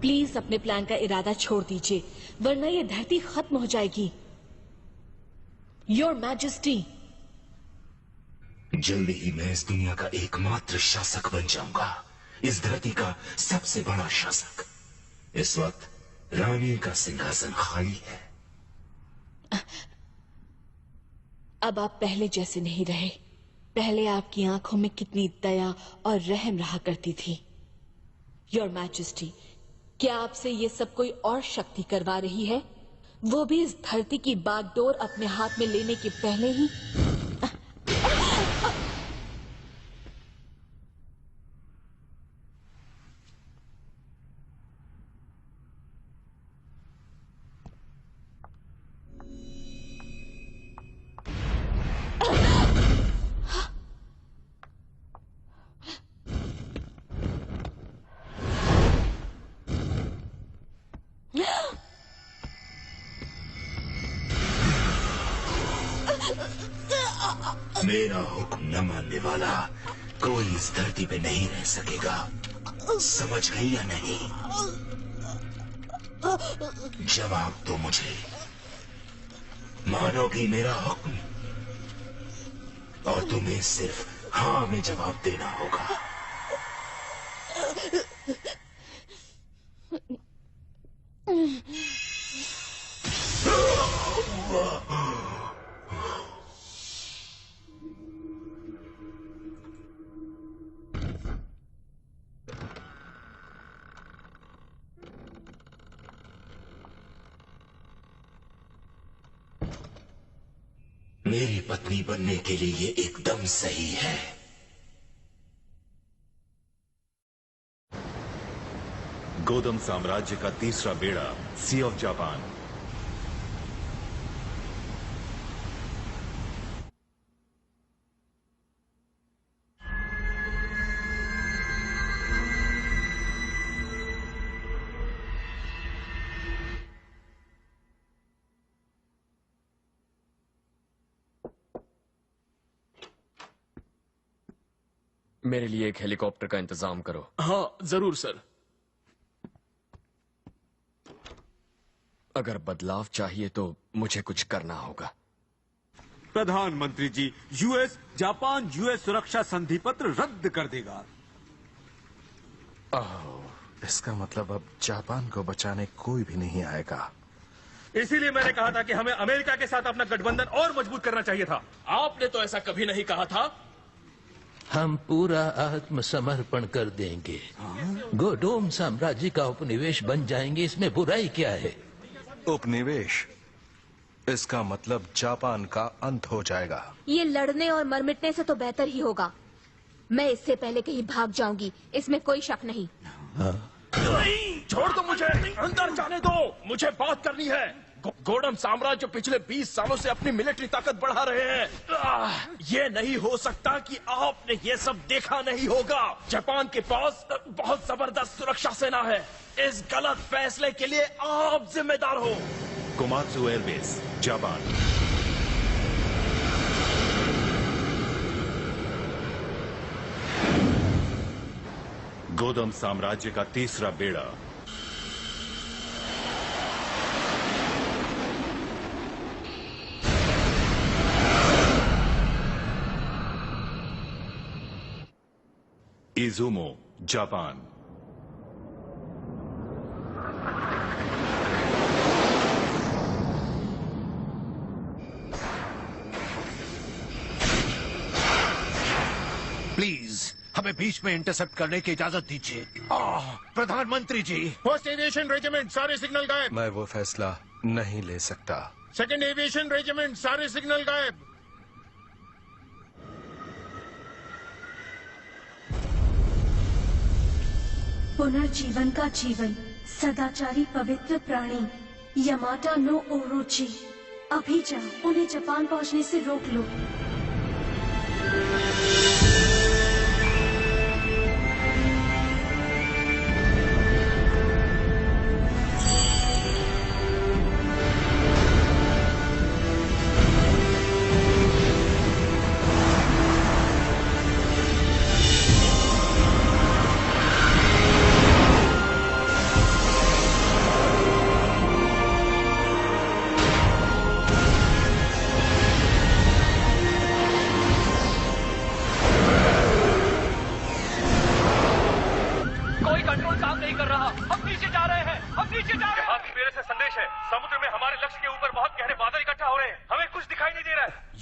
प्लीज अपने प्लान का इरादा छोड़ दीजिए, वरना ये धरती खत्म हो जाएगी। योर मैजेस्टी, जल्दी ही मैं इस दुनिया का एकमात्र शासक बन जाऊंगा, इस धरती का सबसे बड़ा शासक। इस वक्त रानी का सिंहासन खाली है। अब आप पहले जैसे नहीं रहे। पहले आपकी आंखों में कितनी दया और रहम रहा करती थी। योर मैजेस्टी, क्या आपसे ये सब कोई और शक्ति करवा रही है, वो भी इस धरती की बागडोर अपने हाथ में लेने के पहले ही? मेरा हुक्म न मानने वाला कोई इस धरती पे नहीं रह सकेगा। समझ गई या नहीं? जवाब दो मुझे, मानोगी मेरा हुक्म? और तुम्हें सिर्फ हाँ में जवाब देना होगा। मेरी पत्नी बनने के लिए ये एकदम सही है। गोदम साम्राज्य का तीसरा बेड़ा, सी ऑफ जापान। मेरे लिए एक हेलीकॉप्टर का इंतजाम करो। हाँ जरूर सर। अगर बदलाव चाहिए तो मुझे कुछ करना होगा। प्रधानमंत्री जी, यूएस जापान यूएस सुरक्षा संधि पत्र रद्द कर देगा। इसका मतलब अब जापान को बचाने कोई भी नहीं आएगा। इसीलिए मैंने कहा था कि हमें अमेरिका के साथ अपना गठबंधन और मजबूत करना चाहिए था। आपने तो ऐसा कभी नहीं कहा था। हम पूरा आत्मसमर्पण कर देंगे, गोडोम साम्राज्य का उपनिवेश बन जाएंगे, इसमें बुराई क्या है? उपनिवेश, इसका मतलब जापान का अंत हो जाएगा। ये लड़ने और मर मिटने से तो बेहतर ही होगा। मैं इससे पहले कहीं भाग जाऊंगी, इसमें कोई शक नहीं। नहीं, छोड़ दो मुझे, अंदर जाने दो, मुझे बात करनी है। गोडम साम्राज्य पिछले 20 सालों से अपनी मिलिट्री ताकत बढ़ा रहे हैं। ये नहीं हो सकता कि आपने ये सब देखा नहीं होगा। जापान के पास बहुत जबरदस्त सुरक्षा सेना है। इस गलत फैसले के लिए आप जिम्मेदार हो। Komatsu airbase, Japan. गोदम साम्राज्य का तीसरा बेड़ा, इजुमो, जापान। प्लीज हमें बीच में इंटरसेप्ट करने की इजाजत दीजिए। प्रधानमंत्री जी। फर्स्ट एविएशन रेजिमेंट, सारे सिग्नल गायब। मैं वो फैसला नहीं ले सकता। सेकंड एविएशन रेजिमेंट, सारे सिग्नल गायब। पुनर्जीवन का जीवन, सदाचारी पवित्र प्राणी यमाटा नो ओरोची। अभी जाओ, उन्हें जापान पहुंचने से रोक लो।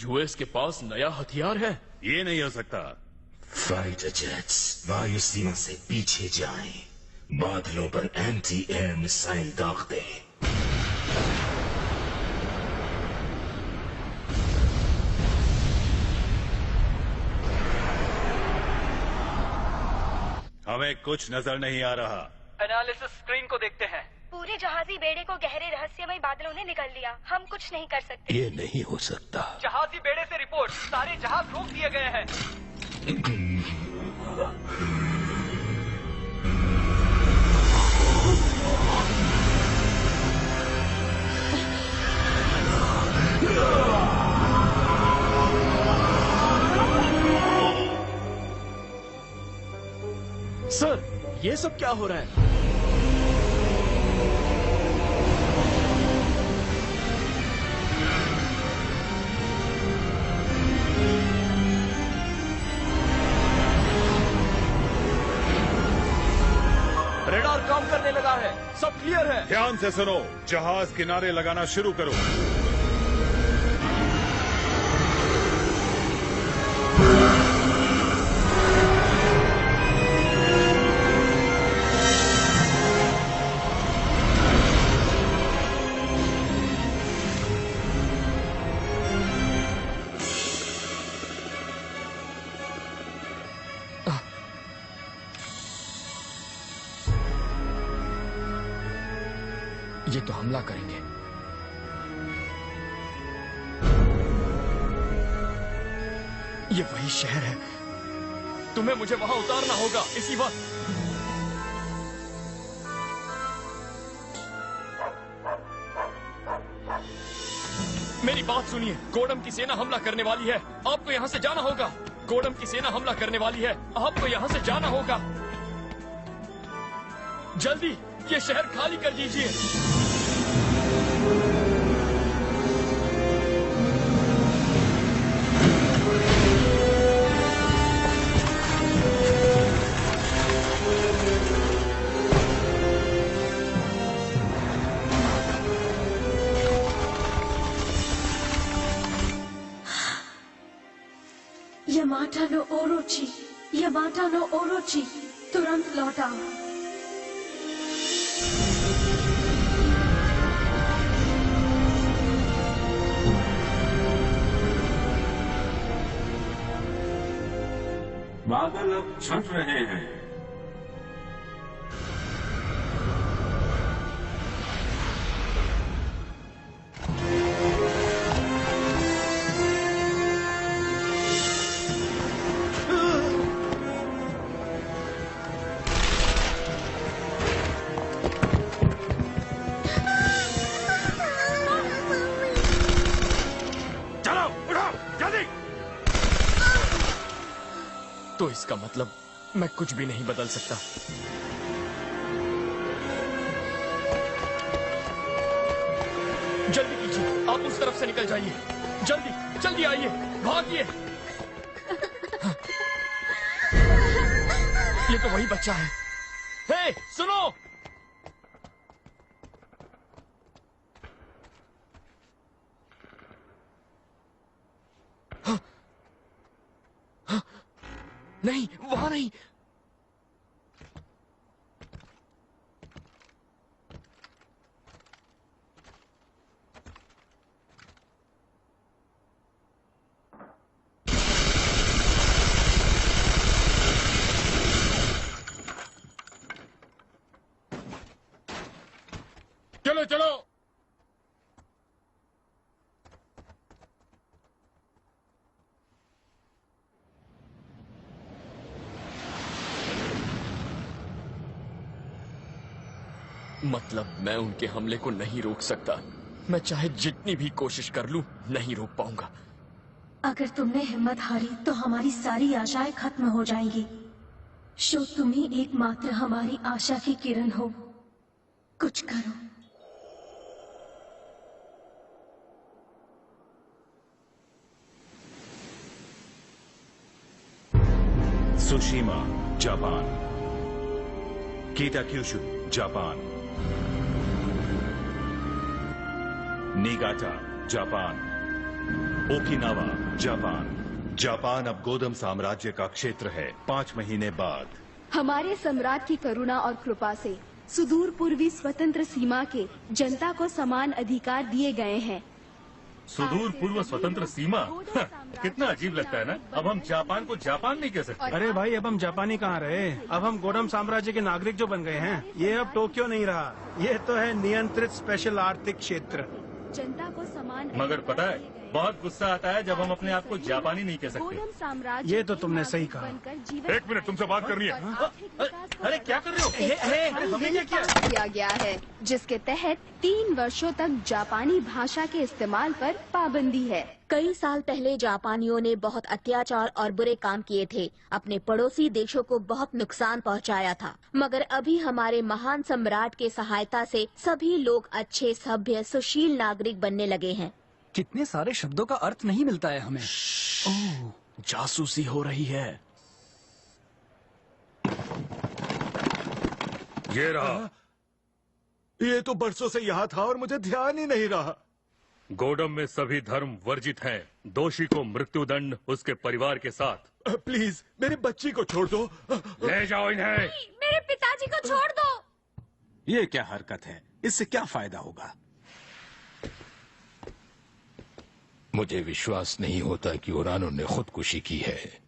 यूएस के पास नया हथियार है। ये नहीं हो सकता। फाइटर जेट्स वायु सीमा से पीछे जाएं, बादलों पर एंटी एयर मिसाइल दाग दें। हमें कुछ नजर नहीं आ रहा। एनालिसिस स्क्रीन को देखते हैं। पूरे जहाजी बेड़े को गहरे रहस्यमय बादलों ने निकल लिया। हम कुछ नहीं कर सकते। ये नहीं हो सकता। जहाजी बेड़े से रिपोर्ट, सारे जहाज रोक दिए गए हैं। सर, ये सब क्या हो रहा है? रेडार काम करने लगा है, सब क्लियर है। ध्यान से सुनो, जहाज किनारे लगाना शुरू करो। ये तो हमला करेंगे। ये वही शहर है। तुम्हें मुझे वहां उतारना होगा इसी वक्त। मेरी बात सुनिए, गोडम की सेना हमला करने वाली है, आपको यहाँ से जाना होगा। गोडम की सेना हमला करने वाली है, आपको यहाँ से जाना होगा। जल्दी ये शहर खाली कर दीजिए। यमाटा नो ओरोची, यमाटा नो ओरोची, तुरंत लौटाओ। बादल अब छट रहे हैं। चलो उठाओ जल्दी। तो इसका मतलब मैं कुछ भी नहीं बदल सकता। जल्दी कीजिए, आप उस तरफ से निकल जाइए। जल्दी जल्दी आइए, भागिए। ये तो वही बच्चा है। हे, सुनो। नहीं, वहां नहीं। चलो चलो। मतलब मैं उनके हमले को नहीं रोक सकता। मैं चाहे जितनी भी कोशिश कर लूं, नहीं रोक पाऊंगा। अगर तुमने हिम्मत हारी तो हमारी सारी आशाएं खत्म हो जाएंगी। शो तुम ही एकमात्र हमारी आशा की किरण हो। कुछ करो। Tsushima, Japan. Kitakyushu, Japan. Niigata, Japan. Okinawa, Japan. Japan अब गोदम साम्राज्य का क्षेत्र है। 5 महीने बाद हमारे सम्राट की करुणा और कृपा से सुदूर पूर्वी स्वतंत्र सीमा के जनता को समान अधिकार दिए गए हैं। सुदूर पूर्व स्वतंत्र सीमा कितना अजीब लगता है ना। अब हम जापान को जापान नहीं कह सकते। अरे भाई, अब हम जापानी कहाँ रहे, अब हम गोडम साम्राज्य के नागरिक जो बन गए हैं। ये अब टोक्यो नहीं रहा, ये तो है नियंत्रित स्पेशल आर्थिक क्षेत्र। जनता को समान मगर पता है, बहुत गुस्सा आता है जब हम अपने आप को जापानी नहीं कह सकते। गोडम साम्राज्य ये तो तुमने सही कहा। एक मिनट, तुमसे बात करनी है। अरे क्या कर रहे हो? हमने क्या किया गया है जिसके तहत 3 वर्षों तक जापानी भाषा के इस्तेमाल पर पाबंदी है। कई साल पहले जापानियों ने बहुत अत्याचार और बुरे काम किए थे, अपने पड़ोसी देशों को बहुत नुकसान पहुंचाया था। मगर अभी हमारे महान सम्राट के सहायता से सभी लोग अच्छे, सभ्य, सुशील नागरिक बनने लगे हैं। कितने सारे शब्दों का अर्थ नहीं मिलता है हमें। ओह, जासूसी हो रही है। ये रहा। ये तो बरसों से यहाँ था और मुझे ध्यान ही नहीं रहा। गोडम में सभी धर्म वर्जित हैं। दोषी को मृत्युदंड उसके परिवार के साथ। प्लीज मेरी बच्ची को छोड़ दो। ले जाओ इन्हें। मेरे पिताजी को छोड़ दो। ये क्या हरकत है? इससे क्या फायदा होगा? मुझे विश्वास नहीं होता कि उरानो ने खुदकुशी की है।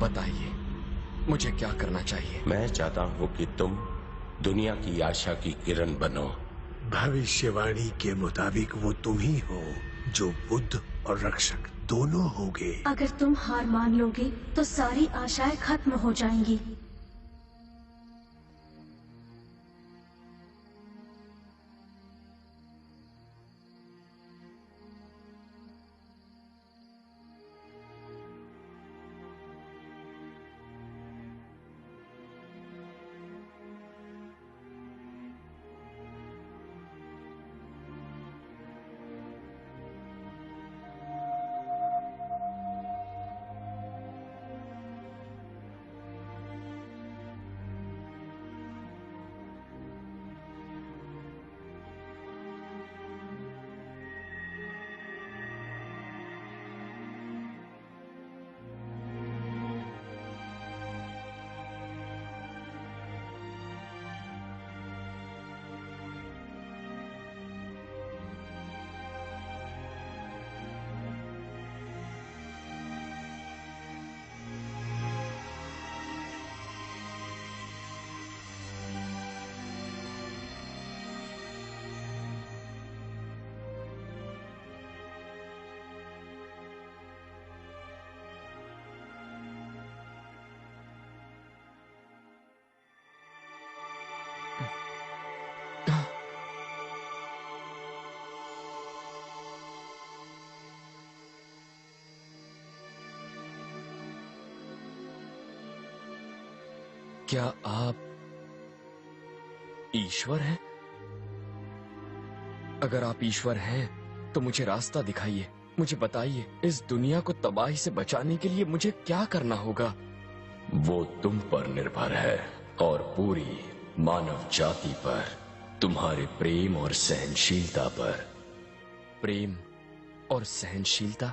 बताइए, मुझे क्या करना चाहिए? मैं चाहता हूँ कि तुम दुनिया की आशा की किरण बनो। भविष्यवाणी के मुताबिक वो तुम ही हो जो बुद्ध और रक्षक दोनों होगे। अगर तुम हार मान लोगे तो सारी आशाएं खत्म हो जाएंगी। क्या आप ईश्वर हैं? अगर आप ईश्वर हैं तो मुझे रास्ता दिखाइए, मुझे बताइए इस दुनिया को तबाही से बचाने के लिए मुझे क्या करना होगा? वो तुम पर निर्भर है और पूरी मानव जाति पर, तुम्हारे प्रेम और सहनशीलता पर। प्रेम और सहनशीलता?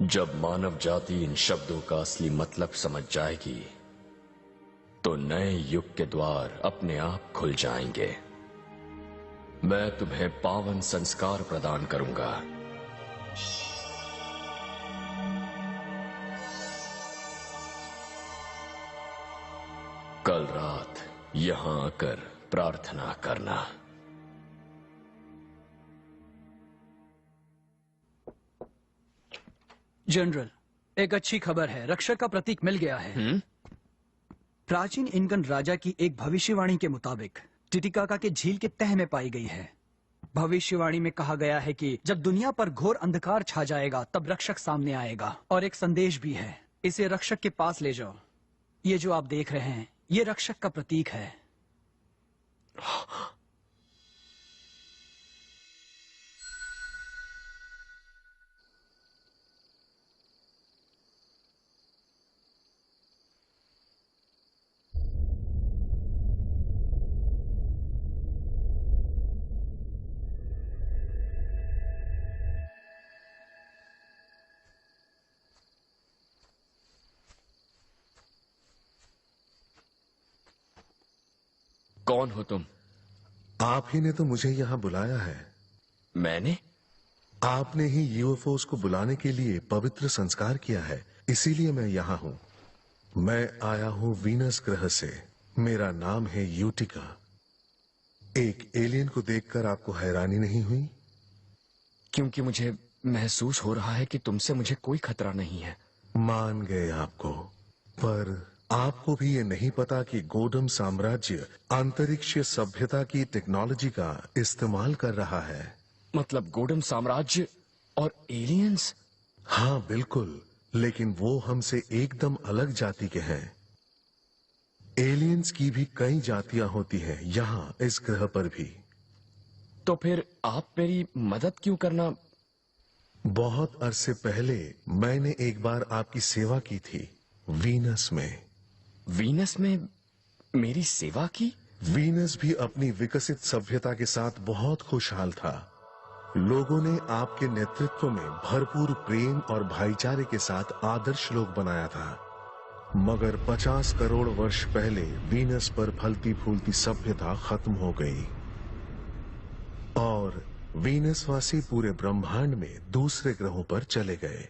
जब मानव जाति इन शब्दों का असली मतलब समझ जाएगी तो नए युग के द्वार अपने आप खुल जाएंगे। मैं तुम्हें पावन संस्कार प्रदान करूंगा। कल रात यहां आकर प्रार्थना करना। जनरल, एक अच्छी खबर है, रक्षक का प्रतीक मिल गया है। प्राचीन इनकन राजा की एक भविष्यवाणी के मुताबिक टिटिकाका के झील के तह में पाई गई है। भविष्यवाणी में कहा गया है कि जब दुनिया पर घोर अंधकार छा जाएगा तब रक्षक सामने आएगा। और एक संदेश भी है, इसे रक्षक के पास ले जाओ। ये जो आप देख रहे हैं ये रक्षक का प्रतीक है। कौन हो तुम? आप ही ने तो मुझे यहाँ बुलाया है। मैंने? आपने ही यूएफओस को बुलाने के लिए पवित्र संस्कार किया है, इसीलिए मैं यहाँ हूँ। मैं आया हूँ वीनस ग्रह से। मेरा नाम है यूटिका। एक एलियन को देखकर आपको हैरानी नहीं हुई? क्योंकि मुझे महसूस हो रहा है कि तुमसे मुझे कोई खतरा नहीं है। मान गए आपको, पर आपको भी ये नहीं पता कि गोडम साम्राज्य अंतरिक्ष सभ्यता की टेक्नोलॉजी का इस्तेमाल कर रहा है। मतलब गोडम साम्राज्य और एलियंस? हाँ बिल्कुल, लेकिन वो हमसे एकदम अलग जाति के हैं। एलियंस की भी कई जातियां होती हैं यहाँ इस ग्रह पर भी। तो फिर आप मेरी मदद क्यों करना? बहुत अरसे पहले मैंने एक बार आपकी सेवा की थी वीनस में। वीनस में मेरी सेवा की? वीनस भी अपनी विकसित सभ्यता के साथ बहुत खुशहाल था। लोगों ने आपके नेतृत्व में भरपूर प्रेम और भाईचारे के साथ आदर्श लोक बनाया था। मगर 50 करोड़ वर्ष पहले वीनस पर फलती फूलती सभ्यता खत्म हो गई और वीनसवासी पूरे ब्रह्मांड में दूसरे ग्रहों पर चले गए।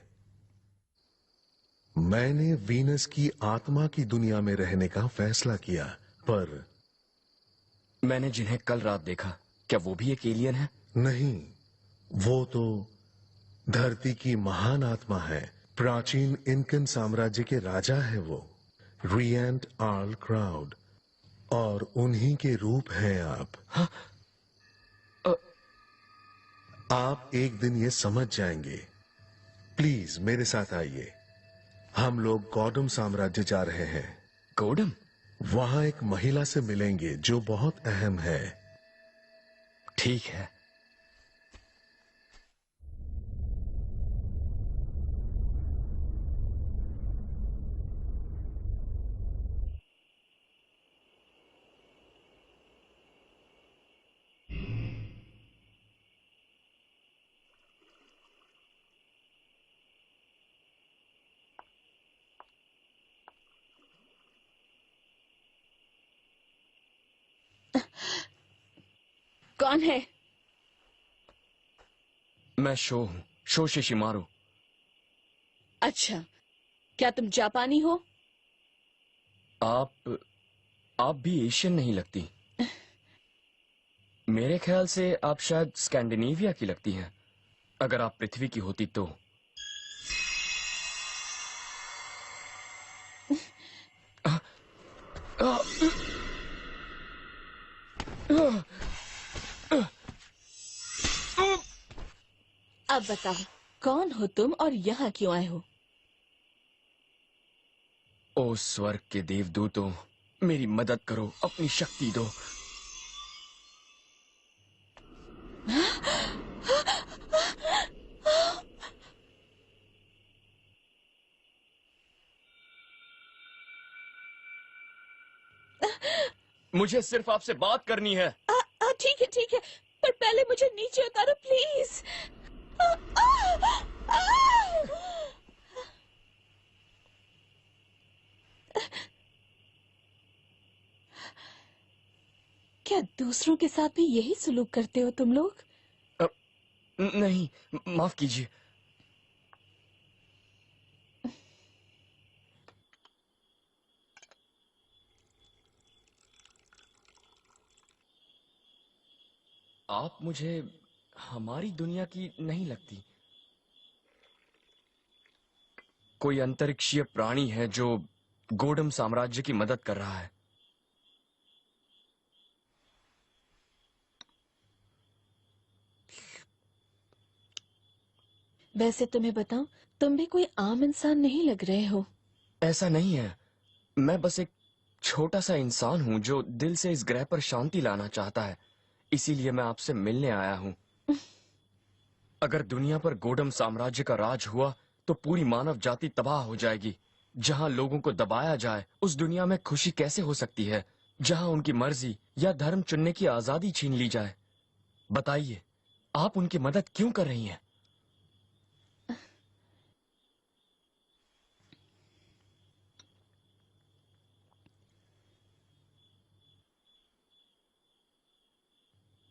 मैंने वीनस की आत्मा की दुनिया में रहने का फैसला किया, पर मैंने जिन्हें कल रात देखा, क्या वो भी एक एलियन है? नहीं, वो तो धरती की महान आत्मा है। प्राचीन इनकन साम्राज्य के राजा है वो, रिएंट आर्ल क्राउड, और उन्हीं के रूप हैं आप। हाँ? आप एक दिन ये समझ जाएंगे। प्लीज मेरे साथ आइए, हम लोग गॉडम साम्राज्य जा रहे हैं। गॉडम? वहां एक महिला से मिलेंगे जो बहुत अहम है। ठीक है। कौन है? मैं शो हूँ, शो शिशिमारू। अच्छा, क्या तुम जापानी हो? आप भी एशियन नहीं लगती। मेरे ख्याल से आप शायद स्कैंडिनेविया की लगती हैं। अगर आप पृथ्वी की होती तो। अब बताओ, कौन हो तुम और यहाँ क्यों आए हो? ओ स्वर्ग के देवदूतों, मेरी मदद करो, अपनी शक्ति दो। मुझे सिर्फ आपसे बात करनी है। ठीक है, पर पहले मुझे नीचे उतारो प्लीज। क्या दूसरों के साथ भी यही सलूक करते हो तुम लोग? नहीं, माफ कीजिए। आप मुझे हमारी दुनिया की नहीं लगती। कोई अंतरिक्षीय प्राणी है जो गोडम साम्राज्य की मदद कर रहा है। वैसे तुम्हें बताऊं, तुम भी कोई आम इंसान नहीं लग रहे हो। ऐसा नहीं है, मैं बस एक छोटा सा इंसान हूँ जो दिल से इस ग्रह पर शांति लाना चाहता है। इसीलिए मैं आपसे मिलने आया हूँ। अगर दुनिया पर गोडम साम्राज्य का राज हुआ तो पूरी मानव जाति तबाह हो जाएगी। जहाँ लोगों को दबाया जाए, उस दुनिया में खुशी कैसे हो सकती है? जहाँ उनकी मर्जी या धर्म चुनने की आजादी छीन ली जाए। बताइए, आप उनकी मदद क्यों कर रही हैं?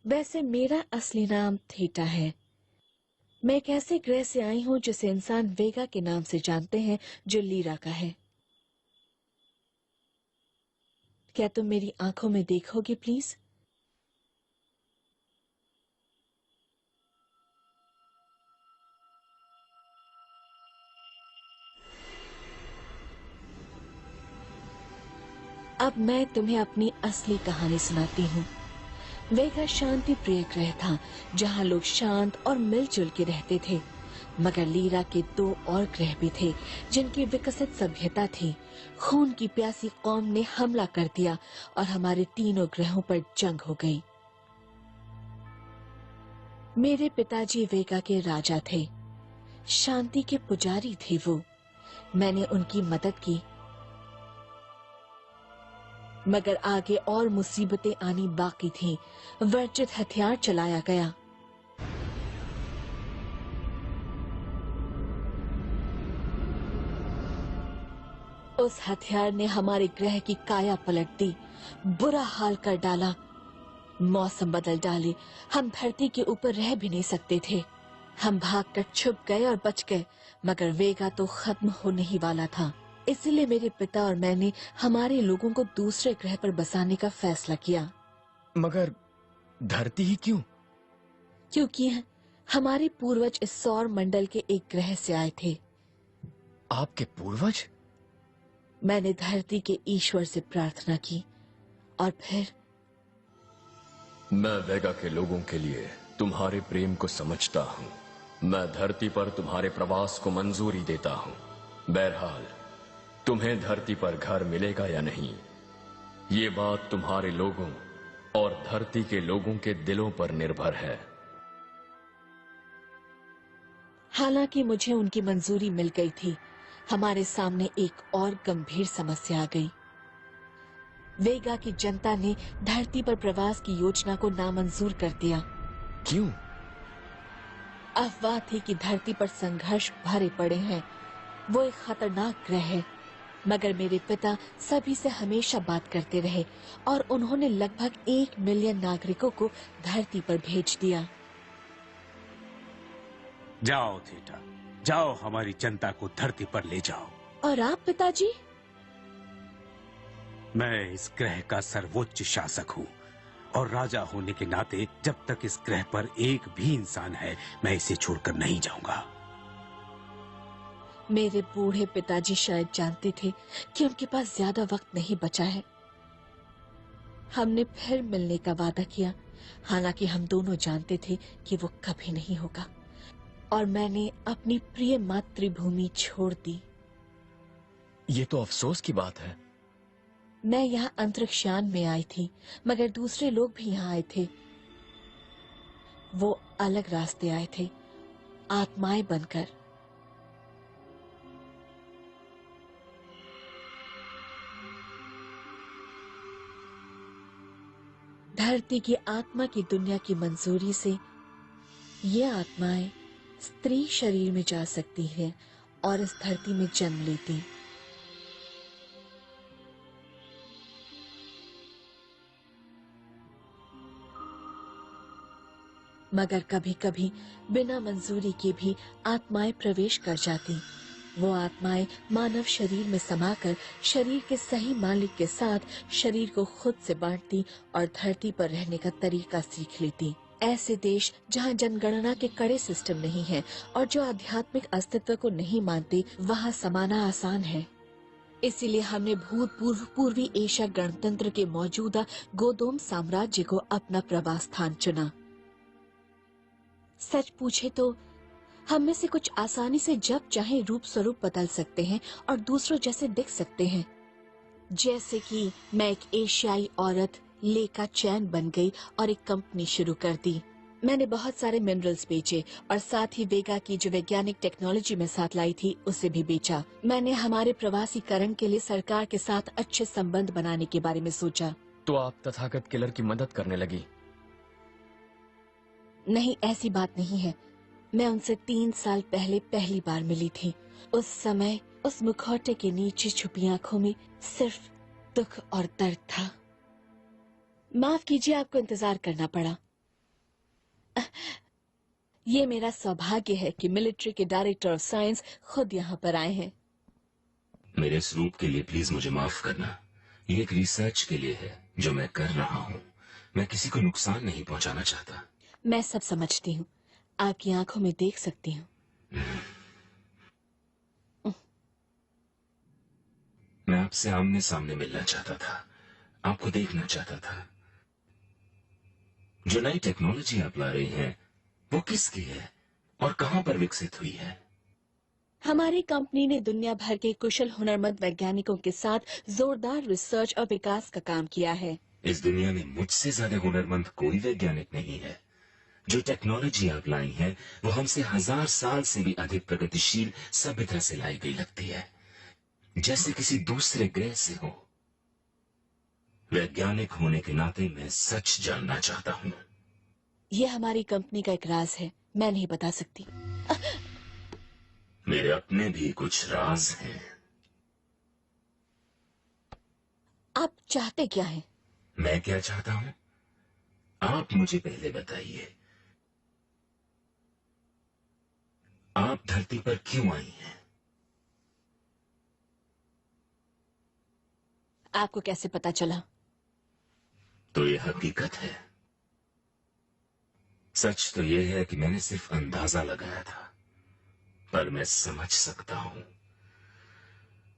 वैसे मेरा असली नाम थीटा है। मैं एक ऐसे ग्रह से आई हूँ जिसे इंसान वेगा के नाम से जानते हैं, जो लीरा का है। क्या तुम मेरी आंखों में देखोगे प्लीज? अब मैं तुम्हें अपनी असली कहानी सुनाती हूँ। वेगा शांति प्रिय ग्रह था जहाँ लोग शांत और मिलजुल के रहते थे, मगर लीरा के 2 और ग्रह भी थे जिनकी विकसित सभ्यता थी। खून की प्यासी कौम ने हमला कर दिया और हमारे तीनों ग्रहों पर जंग हो गई। मेरे पिताजी वेगा के राजा थे, शांति के पुजारी थे वो। मैंने उनकी मदद की, मगर आगे और मुसीबतें आनी बाकी थीं। वर्जित हथियार चलाया गया। उस हथियार ने हमारे ग्रह की काया पलट दी, बुरा हाल कर डाला, मौसम बदल डाले। हम धरती के ऊपर रह भी नहीं सकते थे। हम भागकर छुप गए और बच गए, मगर वेगा तो खत्म होने ही वाला था। इसलिए मेरे पिता और मैंने हमारे लोगों को दूसरे ग्रह पर बसाने का फैसला किया। मगर धरती ही क्यों? क्योंकि हमारे पूर्वज इस सौर मंडल के एक ग्रह से आए थे। आपके पूर्वज? मैंने धरती के ईश्वर से प्रार्थना की और फिर मैं वेगा के लोगों के लिए तुम्हारे प्रेम को समझता हूँ। मैं धरती पर तुम्हारे प्रवास को मंजूरी देता हूँ। बहरहाल तुम्हें धरती पर घर मिलेगा या नहीं, ये बात तुम्हारे लोगों और धरती के लोगों के दिलों पर निर्भर है। हालांकि मुझे उनकी मंजूरी मिल गई थी, हमारे सामने एक और गंभीर समस्या आ गई। वेगा की जनता ने धरती पर प्रवास की योजना को नामंजूर कर दिया। क्यों? अफवाह थी कि धरती पर संघर्ष भरे पड़े हैं, वो एक खतरनाक ग्रह है। मगर मेरे पिता सभी से हमेशा बात करते रहे और उन्होंने लगभग 1 मिलियन नागरिकों को धरती पर भेज दिया। जाओ थीटा, जाओ हमारी जनता को धरती पर ले जाओ। और आप पिताजी? मैं इस ग्रह का सर्वोच्च शासक हूँ और राजा होने के नाते जब तक इस ग्रह पर एक भी इंसान है, मैं इसे छोड़कर नहीं जाऊंगा। मेरे बूढ़े पिताजी शायद जानते थे कि उनके पास ज्यादा वक्त नहीं बचा है। हमने फिर मिलने का वादा किया, हालांकि हम दोनों जानते थे कि वो कभी नहीं होगा, और मैंने अपनी प्रिय मातृभूमि छोड़ दी। ये तो अफसोस की बात है। मैं यहाँ अंतरिक्षयान में आई थी, मगर दूसरे लोग भी यहाँ आए थे। वो अलग रास्ते आए थे, आत्माएं बनकर। धरती की आत्मा की दुनिया की मंजूरी से ये आत्माएं स्त्री शरीर में जा सकती है और इस धरती में जन्म लेती। मगर कभी कभी बिना मंजूरी के भी आत्माएं प्रवेश कर जाती। वो आत्माएं मानव शरीर में समाकर शरीर के सही मालिक के साथ शरीर को खुद से बांटती और धरती पर रहने का तरीका सीख लेती। ऐसे देश जहाँ जनगणना के कड़े सिस्टम नहीं है और जो आध्यात्मिक अस्तित्व को नहीं मानते, वहाँ समाना आसान है। इसीलिए हमने भूतपूर्व पूर्वी एशिया गणतंत्र के मौजूदा गोदोम साम्राज्य को अपना प्रवास स्थान चुना। सच पूछे तो हम में से कुछ आसानी से जब चाहे रूप स्वरूप बदल सकते हैं और दूसरों जैसे दिख सकते हैं। जैसे कि मैं एक एशियाई औरत लेका चैन बन गई और एक कंपनी शुरू कर दी। मैंने बहुत सारे मिनरल्स बेचे और साथ ही वेगा की जो वैज्ञानिक टेक्नोलॉजी में साथ लाई थी उसे भी बेचा। मैंने हमारे प्रवासीकरण के लिए सरकार के साथ अच्छे संबंध बनाने के बारे में सोचा। तो आप तथागत किलर की मदद करने लगी? नहीं, ऐसी बात नहीं है। मैं उनसे 3 साल पहले पहली बार मिली थी। उस समय उस मुखौटे के नीचे छुपी आंखों में सिर्फ दुख और दर्द था। माफ कीजिए, आपको इंतजार करना पड़ा। ये मेरा सौभाग्य है कि मिलिट्री के डायरेक्टर ऑफ साइंस खुद यहाँ पर आए हैं। मेरे इस रूप के लिए प्लीज मुझे माफ करना। ये एक रिसर्च के लिए है जो मैं कर रहा हूँ। मैं किसी को नुकसान नहीं पहुंचाना चाहता। मैं सब समझती हूँ, आपकी आंखों में देख सकती हूँ। मैं आपसे आमने सामने मिलना चाहता था, आपको देखना चाहता था। जो नई टेक्नोलॉजी आप ला रही हैं, वो किसकी है और कहां पर विकसित हुई है? हमारी कंपनी ने दुनिया भर के कुशल हुनरमंद वैज्ञानिकों के साथ जोरदार रिसर्च और विकास का काम किया है। इस दुनिया में मुझसे ज्यादा हुनरमंद कोई वैज्ञानिक नहीं है। जो टेक्नोलॉजी आप लाई है वो हमसे 1000 साल से भी अधिक प्रगतिशील सभ्यता से लाई गई लगती है, जैसे किसी दूसरे ग्रह से हो। वैज्ञानिक होने के नाते मैं सच जानना चाहता हूँ। ये हमारी कंपनी का एक राज है, मैं नहीं बता सकती। मेरे अपने भी कुछ राज हैं। आप चाहते क्या हैं? मैं क्या चाहता हूँ, आप मुझे पहले बताइए। आप धरती पर क्यों आई हैं? आपको कैसे पता चला? तो ये हकीकत है। सच तो यह है कि मैंने सिर्फ अंदाजा लगाया था, पर मैं समझ सकता हूं।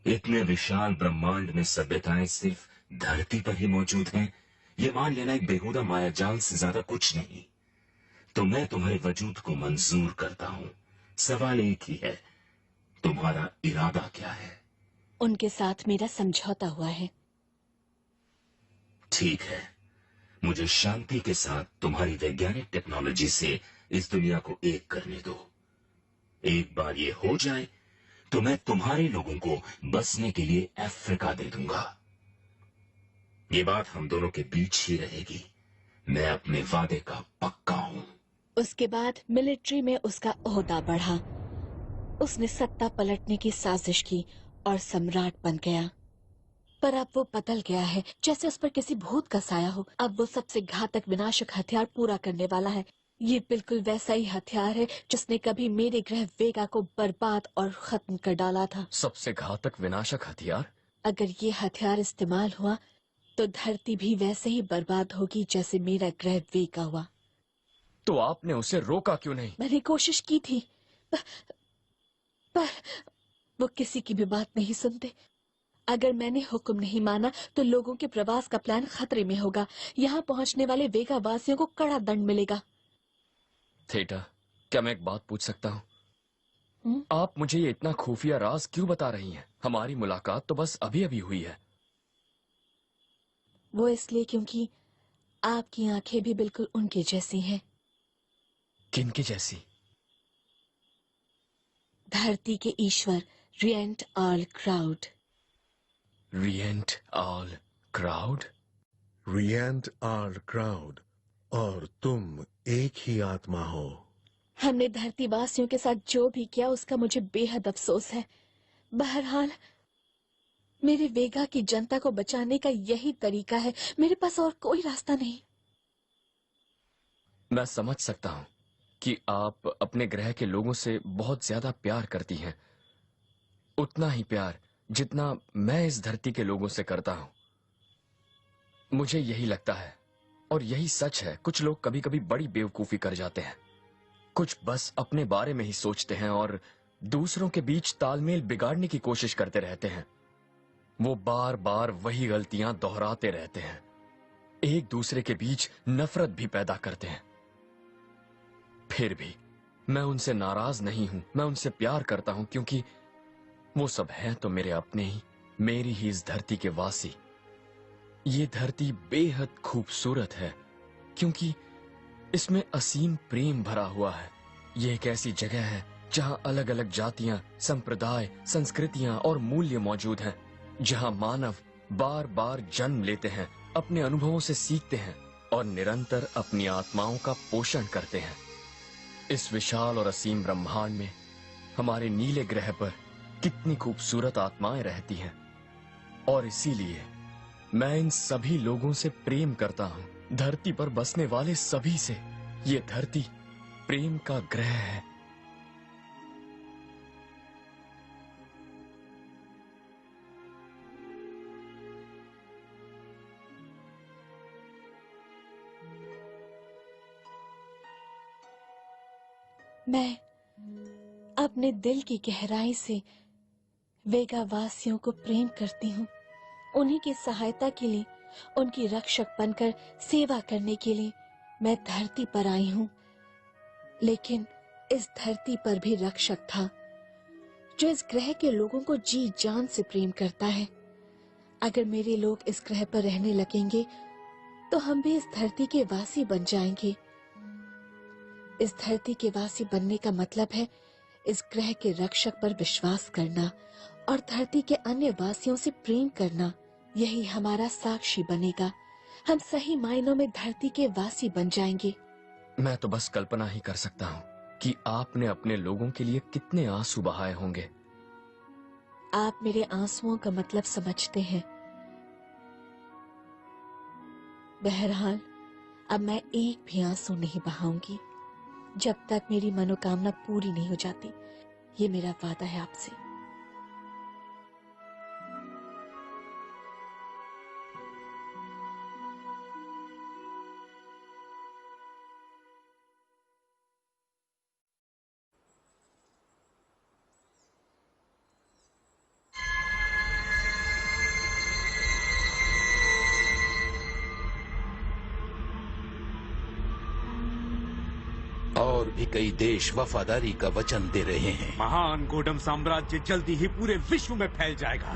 इतने विशाल ब्रह्मांड में सभ्यताएं सिर्फ धरती पर ही मौजूद हैं, ये मान लेना एक बेहुदा मायाजाल से ज्यादा कुछ नहीं। तो मैं तुम्हारे वजूद को मंजूर करता हूं। सवाल एक ही है, तुम्हारा इरादा क्या है? उनके साथ मेरा समझौता हुआ है। ठीक है, मुझे शांति के साथ तुम्हारी वैज्ञानिक टेक्नोलॉजी से इस दुनिया को एक करने दो। एक बार ये हो जाए तो मैं तुम्हारे लोगों को बसने के लिए अफ्रीका दे दूंगा। ये बात हम दोनों के बीच ही रहेगी। मैं अपने वादे का पक्का हूं। उसके बाद मिलिट्री में उसका ओहदा बढ़ा। उसने सत्ता पलटने की साजिश की और सम्राट बन गया। पर अब वो बदल गया है, जैसे उस पर किसी भूत का साया हो। अब वो सबसे घातक विनाशक हथियार पूरा करने वाला है। ये बिल्कुल वैसा ही हथियार है जिसने कभी मेरे ग्रह वेगा को बर्बाद और खत्म कर डाला था। सबसे घातक विनाशक हथियार? अगर ये हथियार इस्तेमाल हुआ तो धरती भी वैसे ही बर्बाद होगी जैसे मेरा ग्रह वेगा हुआ। तो आपने उसे रोका क्यों नहीं? मैंने कोशिश की थी, पर वो किसी की भी बात नहीं सुनते। अगर मैंने हुक्म नहीं माना तो लोगों के प्रवास का प्लान खतरे में होगा। यहाँ पहुँचने वाले वेगा वासियों को कड़ा दंड मिलेगा। थेटा, क्या मैं एक बात पूछ सकता हूँ? आप मुझे ये इतना खुफिया राज क्यों बता रही हैं? हमारी मुलाकात तो बस अभी अभी हुई है। वो इसलिए क्योंकि आपकी आंखें भी बिल्कुल उनके जैसी हैं। किनकी जैसी? धरती के ईश्वर रिएंट ऑल क्राउड। रिएंट ऑल क्राउड? रिएंट ऑल क्राउड और तुम एक ही आत्मा हो। हमने धरती वासियों के साथ जो भी किया उसका मुझे बेहद अफसोस है। बहरहाल मेरे वेगा की जनता को बचाने का यही तरीका है। मेरे पास और कोई रास्ता नहीं। मैं समझ सकता हूँ कि आप अपने ग्रह के लोगों से बहुत ज्यादा प्यार करती हैं। उतना ही प्यार जितना मैं इस धरती के लोगों से करता हूँ। मुझे यही लगता है और यही सच है। कुछ लोग कभी कभी बड़ी बेवकूफी कर जाते हैं। कुछ बस अपने बारे में ही सोचते हैं और दूसरों के बीच तालमेल बिगाड़ने की कोशिश करते रहते हैं। वो बार बार वही गलतियां दोहराते रहते हैं। एक दूसरे के बीच नफरत भी पैदा करते हैं। फिर भी मैं उनसे नाराज नहीं हूं। मैं उनसे प्यार करता हूं क्योंकि वो सब हैं तो मेरे अपने ही, मेरी ही इस धरती के वासी। ये धरती बेहद खूबसूरत है क्योंकि इसमें असीम प्रेम भरा हुआ है। ये एक ऐसी जगह है जहां अलग अलग जातियां, संप्रदाय, संस्कृतियां और मूल्य मौजूद हैं। जहां मानव बार बार जन्म लेते हैं, अपने अनुभवों से सीखते हैं और निरंतर अपनी आत्माओं का पोषण करते हैं। इस विशाल और असीम ब्रह्मांड में हमारे नीले ग्रह पर कितनी खूबसूरत आत्माएं रहती हैं और इसीलिए मैं इन सभी लोगों से प्रेम करता हूं। धरती पर बसने वाले सभी से। ये धरती प्रेम का ग्रह है। मैं अपने दिल की गहराई से वेगा वासियों को प्रेम करती हूँ। उन्हीं की सहायता के लिए, उनकी रक्षक बनकर सेवा करने के लिए मैं धरती पर आई हूँ। लेकिन इस धरती पर भी रक्षक था जो इस ग्रह के लोगों को जी जान से प्रेम करता है। अगर मेरे लोग इस ग्रह पर रहने लगेंगे तो हम भी इस धरती के वासी बन जाएंगे। इस धरती के वासी बनने का मतलब है इस ग्रह के रक्षक पर विश्वास करना और धरती के अन्य वासियों से प्रेम करना। यही हमारा साक्षी बनेगा। हम सही मायनों में धरती के वासी बन जाएंगे। मैं तो बस कल्पना ही कर सकता हूँ कि आपने अपने लोगों के लिए कितने आंसू बहाए होंगे। आप मेरे आंसुओं का मतलब समझते हैं। बहरहाल अब मैं एक भी आंसू नहीं बहाऊंगी जब तक मेरी मनोकामना पूरी नहीं हो जाती। ये मेरा वादा है आपसे। और भी कई देश वफादारी का वचन दे रहे हैं। महान गोडम साम्राज्य जल्दी ही पूरे विश्व में फैल जाएगा।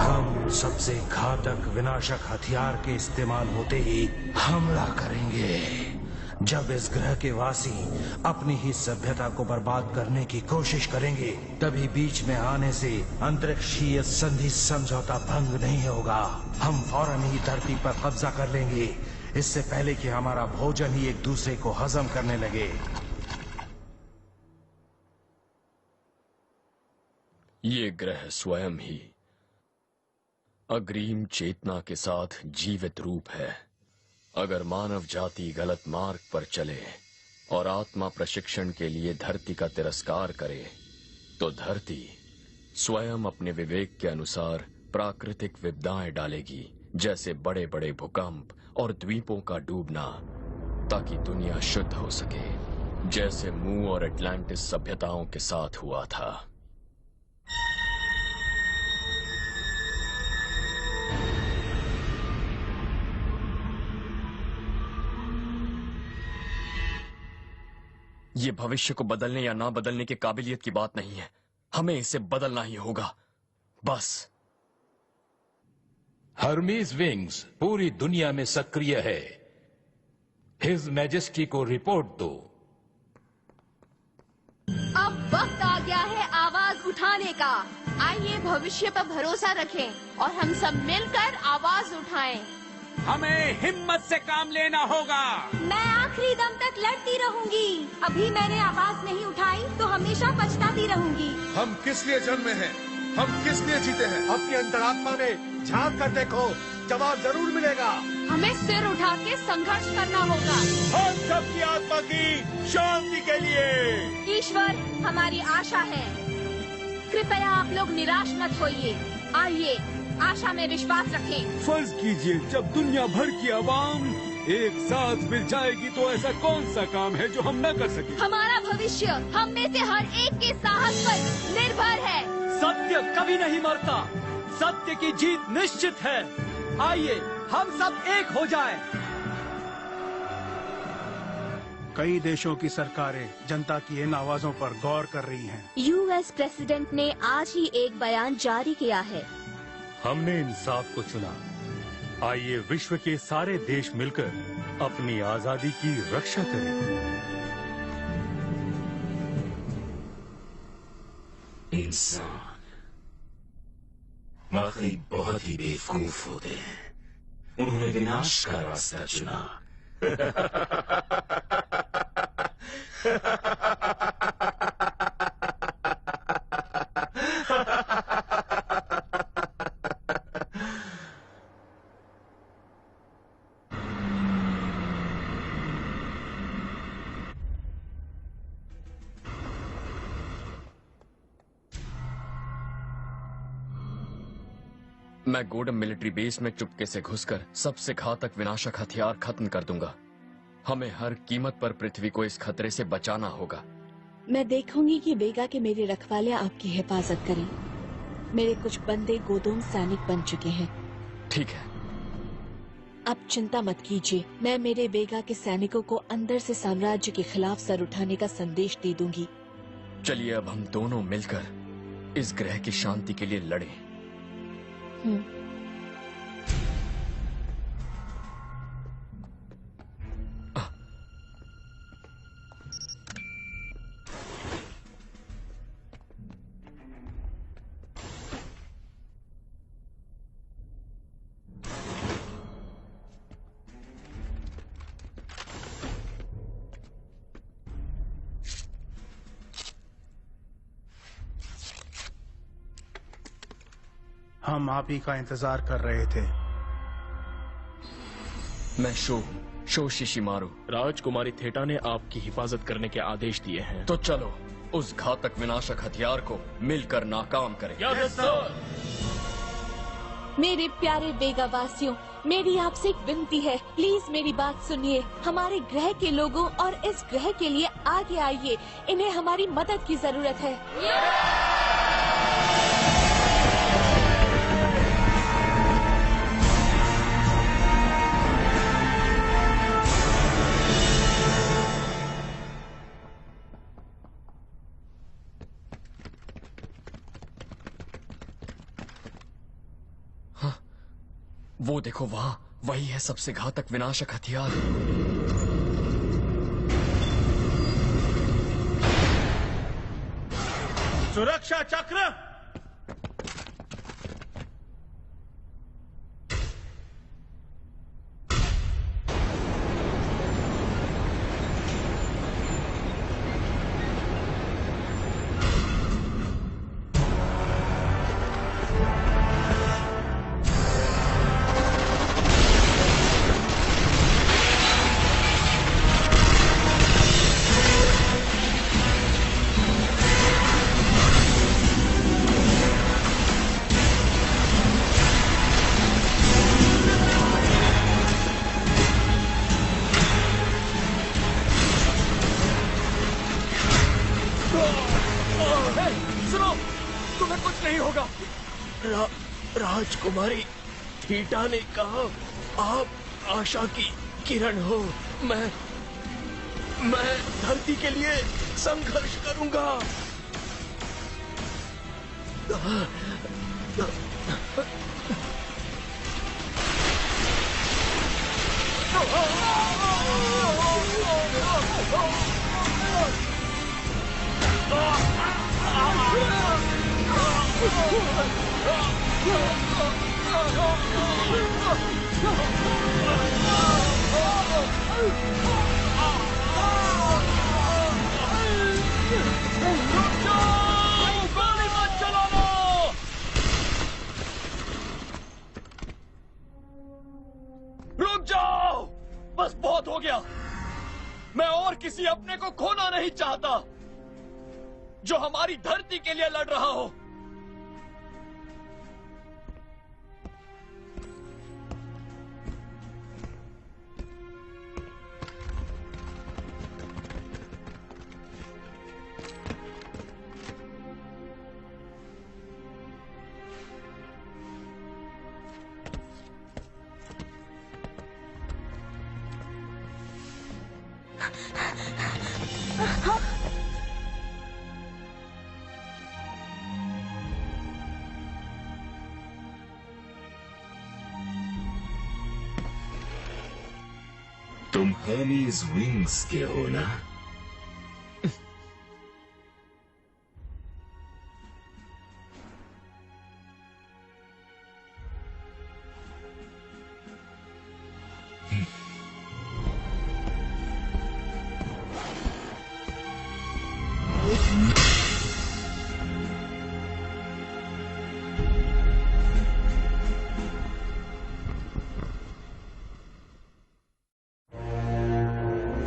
हम सबसे घातक विनाशक हथियार के इस्तेमाल होते ही हमला करेंगे। जब इस ग्रह के वासी अपनी ही सभ्यता को बर्बाद करने की कोशिश करेंगे, तभी बीच में आने से अंतरिक्षीय संधि समझौता भंग नहीं होगा। हम फौरन ही धरती पर कब्जा कर लेंगे, इससे पहले कि हमारा भोजन ही एक दूसरे को हजम करने लगे। ये ग्रह स्वयं ही अग्रिम चेतना के साथ जीवित रूप है। अगर मानव जाति गलत मार्ग पर चले और आत्मा प्रशिक्षण के लिए धरती का तिरस्कार करे, तो धरती स्वयं अपने विवेक के अनुसार प्राकृतिक विपदाएं डालेगी, जैसे बड़े बड़े भूकंप और द्वीपों का डूबना, ताकि दुनिया शुद्ध हो सके, जैसे मू और एटलांटिस सभ्यताओं के साथ हुआ था। ये भविष्य को बदलने या ना बदलने की काबिलियत की बात नहीं है। हमें इसे बदलना ही होगा, बस। हर्मीज विंग्स पूरी दुनिया में सक्रिय है। हिज मैजेस्टी को रिपोर्ट दो। अब वक्त आ गया है आवाज उठाने का। आइए भविष्य पर भरोसा रखें और हम सब मिलकर आवाज उठाएं। हमें हिम्मत से काम लेना होगा। मैं आखिरी दम तक लड़ती रहूंगी। अभी मैंने आवाज नहीं उठाई तो हमेशा पछताती रहूंगी। हम किस लिए जन्मे हैं? हम किस लिए जीते हैं? अपनी अंतरात्मा में झांक कर देखो, जवाब जरूर मिलेगा। हमें सिर उठा के संघर्ष करना होगा। हम सबकी आत्मा की शांति के लिए। ईश्वर हमारी आशा है। कृपया आप लोग निराश मत होइए। आइए आशा में विश्वास रखें। फर्ज कीजिए, जब दुनिया भर की आवाम एक साथ मिल जाएगी तो ऐसा कौन सा काम है जो हम न कर सके? हमारा भविष्य हम में से हर एक के साहस पर निर्भर है। सत्य कभी नहीं मरता। सत्य की जीत निश्चित है। आइए हम सब एक हो जाएं। कई देशों की सरकारें जनता की इन आवाजों पर गौर कर रही हैं। यूएस प्रेसिडेंट ने आज ही एक बयान जारी किया है। हमने इंसाफ को चुना। आइए विश्व के सारे देश मिलकर अपनी आजादी की रक्षा करें। इंसान वाकई बहुत ही बेवकूफ होते हैं। उन्होंने विनाश का रास्ता चुना। मैं गोडम मिलिट्री बेस में चुपके से घुसकर सबसे घातक विनाशक हथियार खत्म कर दूंगा। हमें हर कीमत पर पृथ्वी को इस खतरे से बचाना होगा। मैं देखूंगी कि बेगा के मेरे रखवाले आपकी हिफाजत करें। मेरे कुछ बंदे गोदोम सैनिक बन चुके हैं। ठीक है। अब चिंता मत कीजिए, मैं मेरे बेगा के सैनिकों को अंदर से साम्राज्य के खिलाफ सर उठाने का संदेश दे दूंगी। चलिए अब हम दोनों मिलकर इस ग्रह की शांति के लिए लड़ें। हम आप ही का इंतजार कर रहे थे। मैं शो शिशिमारू। राजकुमारी थेटा ने आपकी हिफाजत करने के आदेश दिए हैं। तो चलो उस घातक विनाशक हथियार को मिलकर नाकाम करें। मेरे प्यारे बेगा वासियों, मेरी आपसे एक विनती है, प्लीज मेरी बात सुनिए। हमारे ग्रह के लोगों और इस ग्रह के लिए आगे आइए, इन्हें हमारी मदद की जरूरत है। वो देखो वहाँ, वही है सबसे घातक विनाशक हथियार। सुरक्षा चक्र। राजकुमारी थीटा ने कहा आप आशा की किरण हो। मैं धरती के लिए संघर्ष करूंगा। रुक जाओ, बस बहुत हो गया। मैं और किसी अपने को खोना नहीं चाहता जो हमारी धरती के लिए लड़ रहा हो। तुम हेमीज विंग्स के हो ना?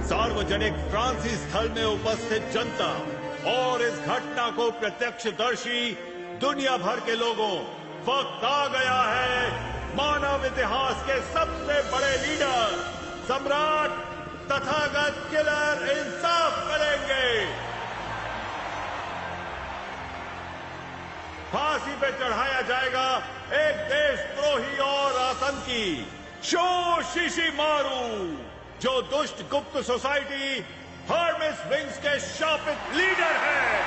सार्वजनिक फ्रांसीसी स्थल में उपस्थित जनता और इस घटना को प्रत्यक्षदर्शी दुनिया भर के लोगों, वक्त आ गया है मानव इतिहास के सबसे बड़े लीडर सम्राट तथागत किलर इंसाफ करेंगे। फांसी पे चढ़ाया जाएगा एक देशद्रोही और आतंकी शो शिशिमारू, जो दुष्ट गुप्त सोसाइटी हर्मिस विंग्स के शापित लीडर हैं।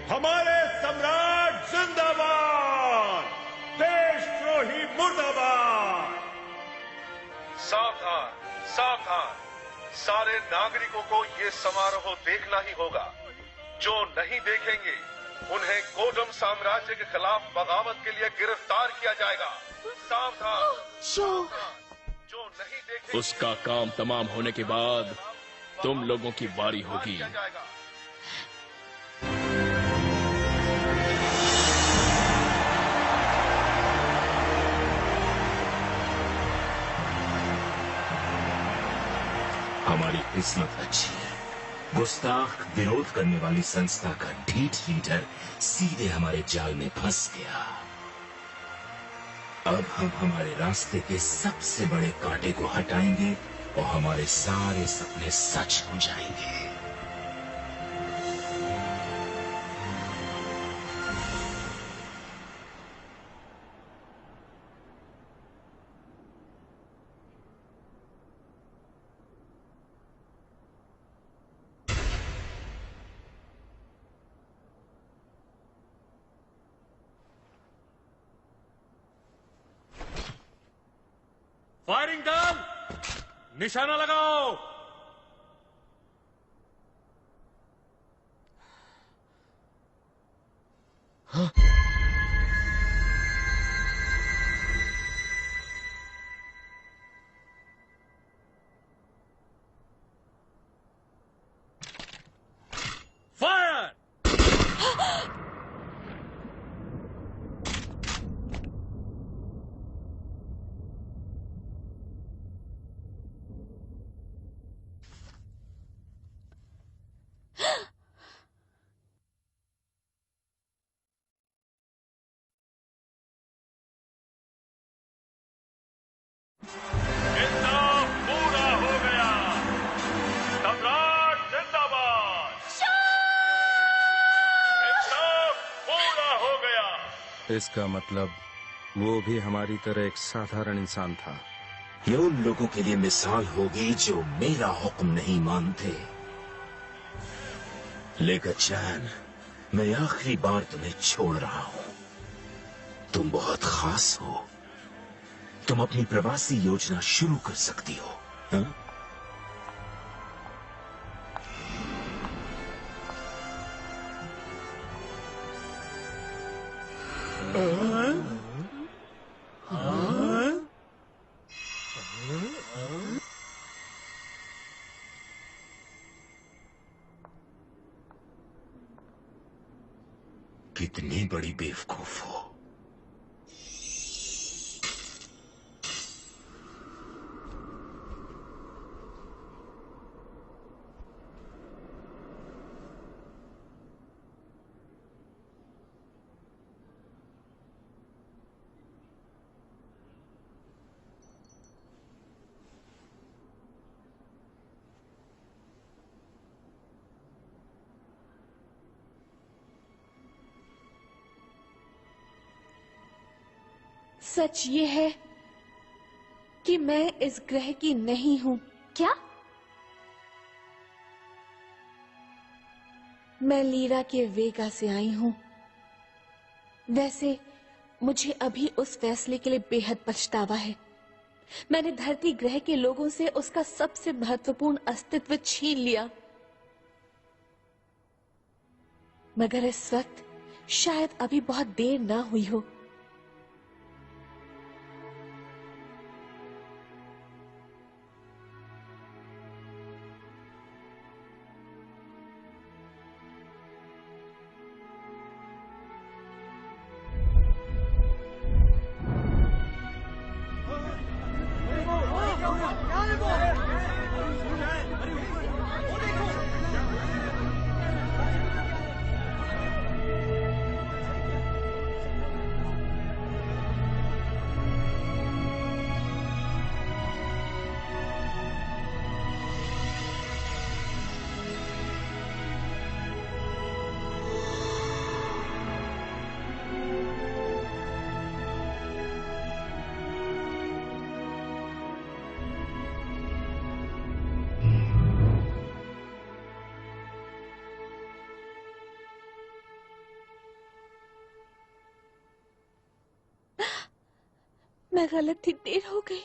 हमारे सम्राट जिंदाबाद, देशद्रोही मुर्दाबाद। सावधान, सावधान, सारे नागरिकों को ये समारोह देखना ही होगा। जो नहीं देखेंगे उन्हें गोडम साम्राज्य के खिलाफ बगावत के लिए गिरफ्तार किया जाएगा। सावधान। जो नहीं देखेंगे उसका काम तमाम होने के बाद तुम लोगों की बारी होगी। हमारी किस्मत अच्छी है। गुस्ताख विरोध करने वाली संस्था का ढीठ लीडर सीधे हमारे जाल में फंस गया। अब हम हमारे रास्ते के सबसे बड़े कांटे को हटाएंगे और हमारे सारे सपने सच हो जाएंगे। फायरिंग डन, निशाना लगाओ। हाँ? फायर! इंसाफ पूरा हो गया। सम्राट जिंदाबाद। इंसाफ पूरा हो गया। इसका मतलब वो भी हमारी तरह एक साधारण इंसान था। ये उन लोगों के लिए मिसाल होगी जो मेरा हुक्म नहीं मानते। लेकर चैन, मैं आखिरी बार तुम्हें छोड़ रहा हूं। तुम बहुत खास हो। तुम अपनी प्रवासी योजना शुरू कर सकती हो। हा? कितनी बड़ी बेवकूफ हो। सच ये है कि मैं इस ग्रह की नहीं हूं। क्या? मैं लीरा के वेगा से आई हूं। वैसे मुझे अभी उस फैसले के लिए बेहद पछतावा है। मैंने धरती ग्रह के लोगों से उसका सबसे महत्वपूर्ण अस्तित्व छीन लिया। मगर इस वक्त शायद अभी बहुत देर ना हुई हो। मैं गलत थी, देर हो गई।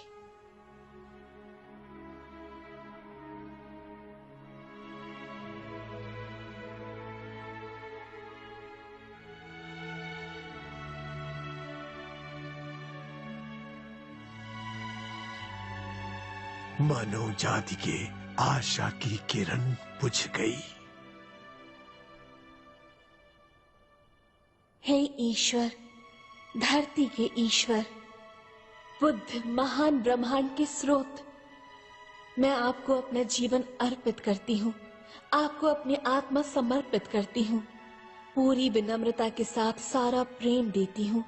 मानव जाति के आशा की किरण बुझ गई। हे ईश्वर, धरती के ईश्वर, बुद्ध, महान ब्रह्मांड के स्रोत, मैं आपको अपना जीवन अर्पित करती हूँ, आपको अपनी आत्मा समर्पित करती हूँ, पूरी विनम्रता के साथ सारा प्रेम देती हूँ।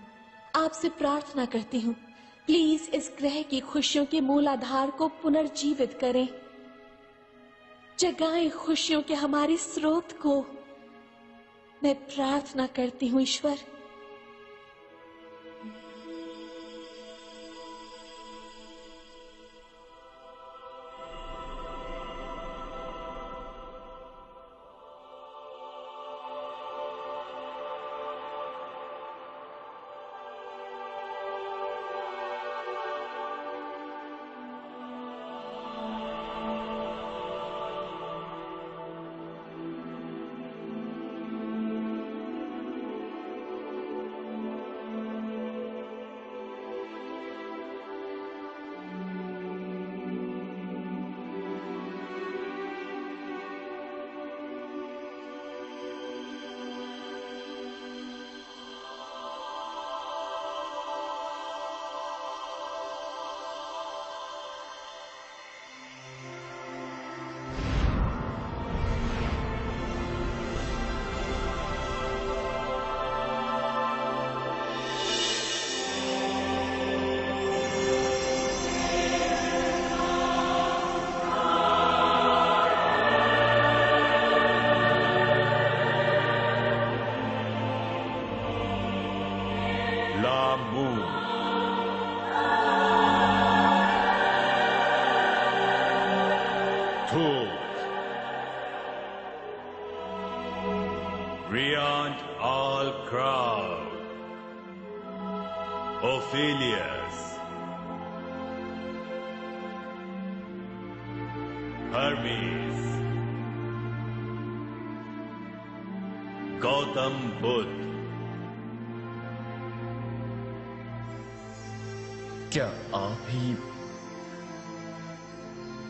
आपसे प्रार्थना करती हूँ, प्लीज इस ग्रह की खुशियों के मूल आधार को पुनर्जीवित करें, जगाएं खुशियों के हमारे स्रोत को। मैं प्रार्थना करती हूँ ईश्वर। Beyond all crowd, Ophelius, Hermes, Gautam Buddha. क्या आप ही?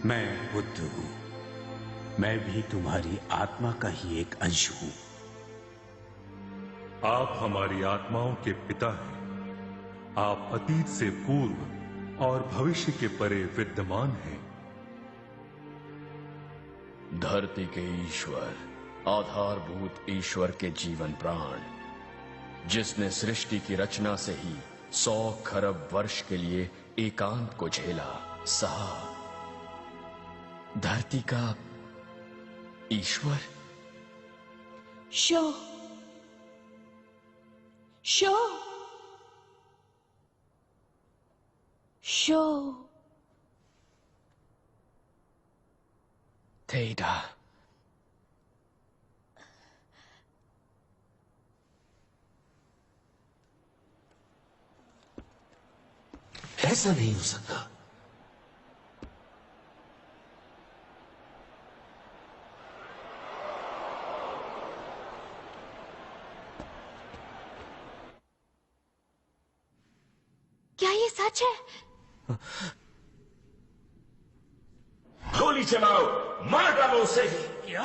मैं बुद्ध हूं। मैं भी तुम्हारी आत्मा का ही एक अंश हूं। आप हमारी आत्माओं के पिता हैं। आप अतीत से पूर्व और भविष्य के परे विद्यमान हैं। धरती के ईश्वर, आधारभूत ईश्वर के जीवन प्राण, जिसने सृष्टि की रचना से ही 100 खरब वर्ष के लिए एकांत को झेला, सहा। धरती का ईश्वर। शो शो शो थेटा। ऐसा नहीं हो सकता। क्या ये सच है? गोली चलाओ, मार डालो उसे। क्या?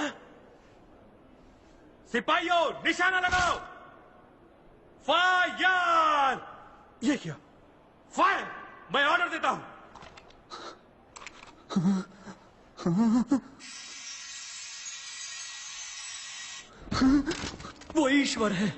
सिपाहियों, निशाना लगाओ। फायर! ये क्या? फायर! मैं ऑर्डर देता हूं। वो ईश्वर है।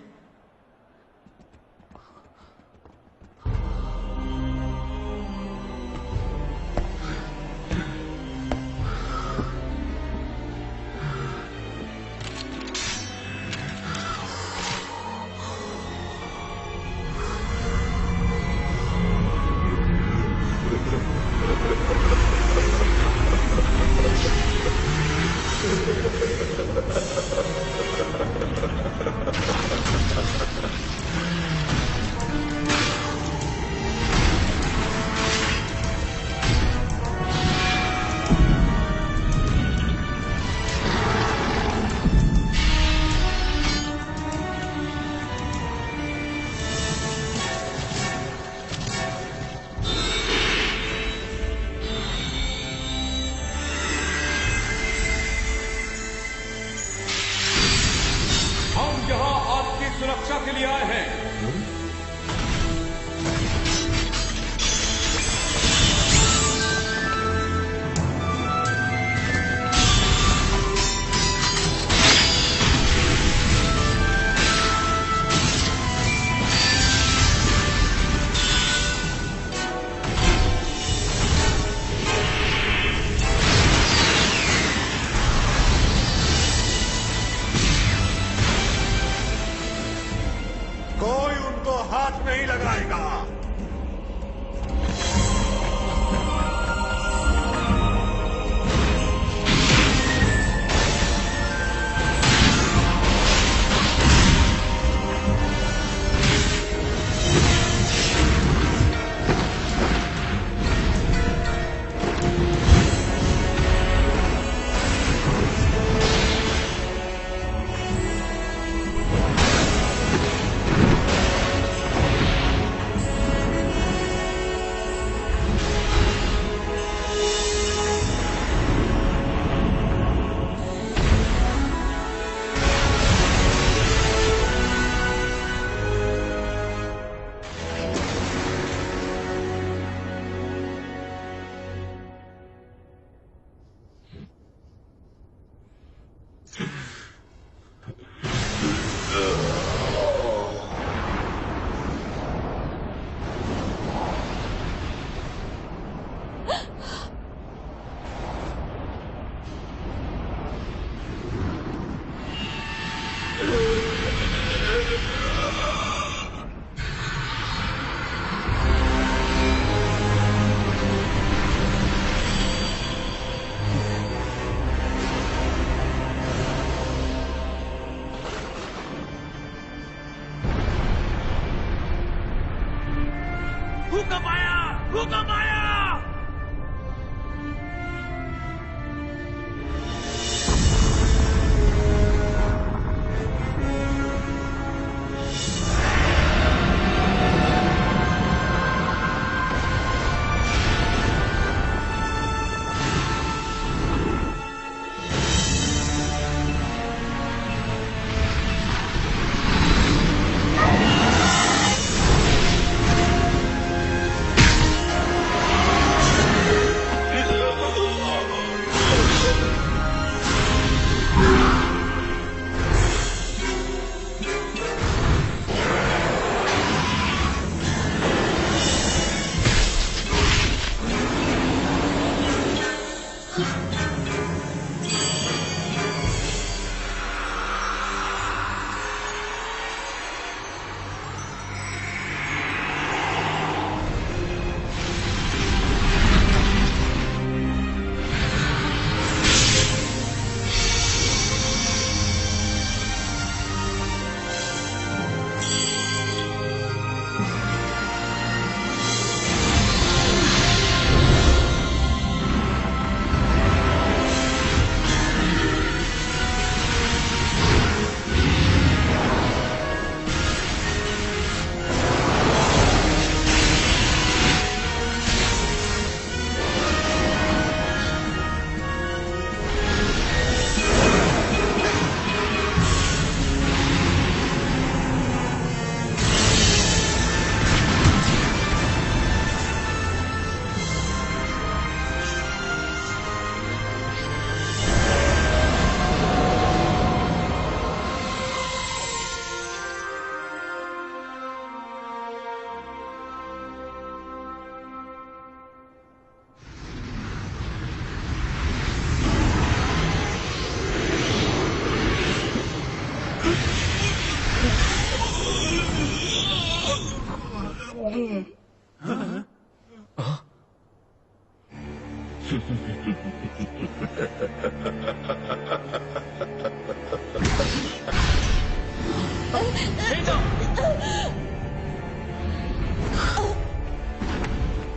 सुरक्षा के लिए आए हैं। कोई उनको हाथ नहीं लगाएगा। भूकंप आया! भूकंप आया!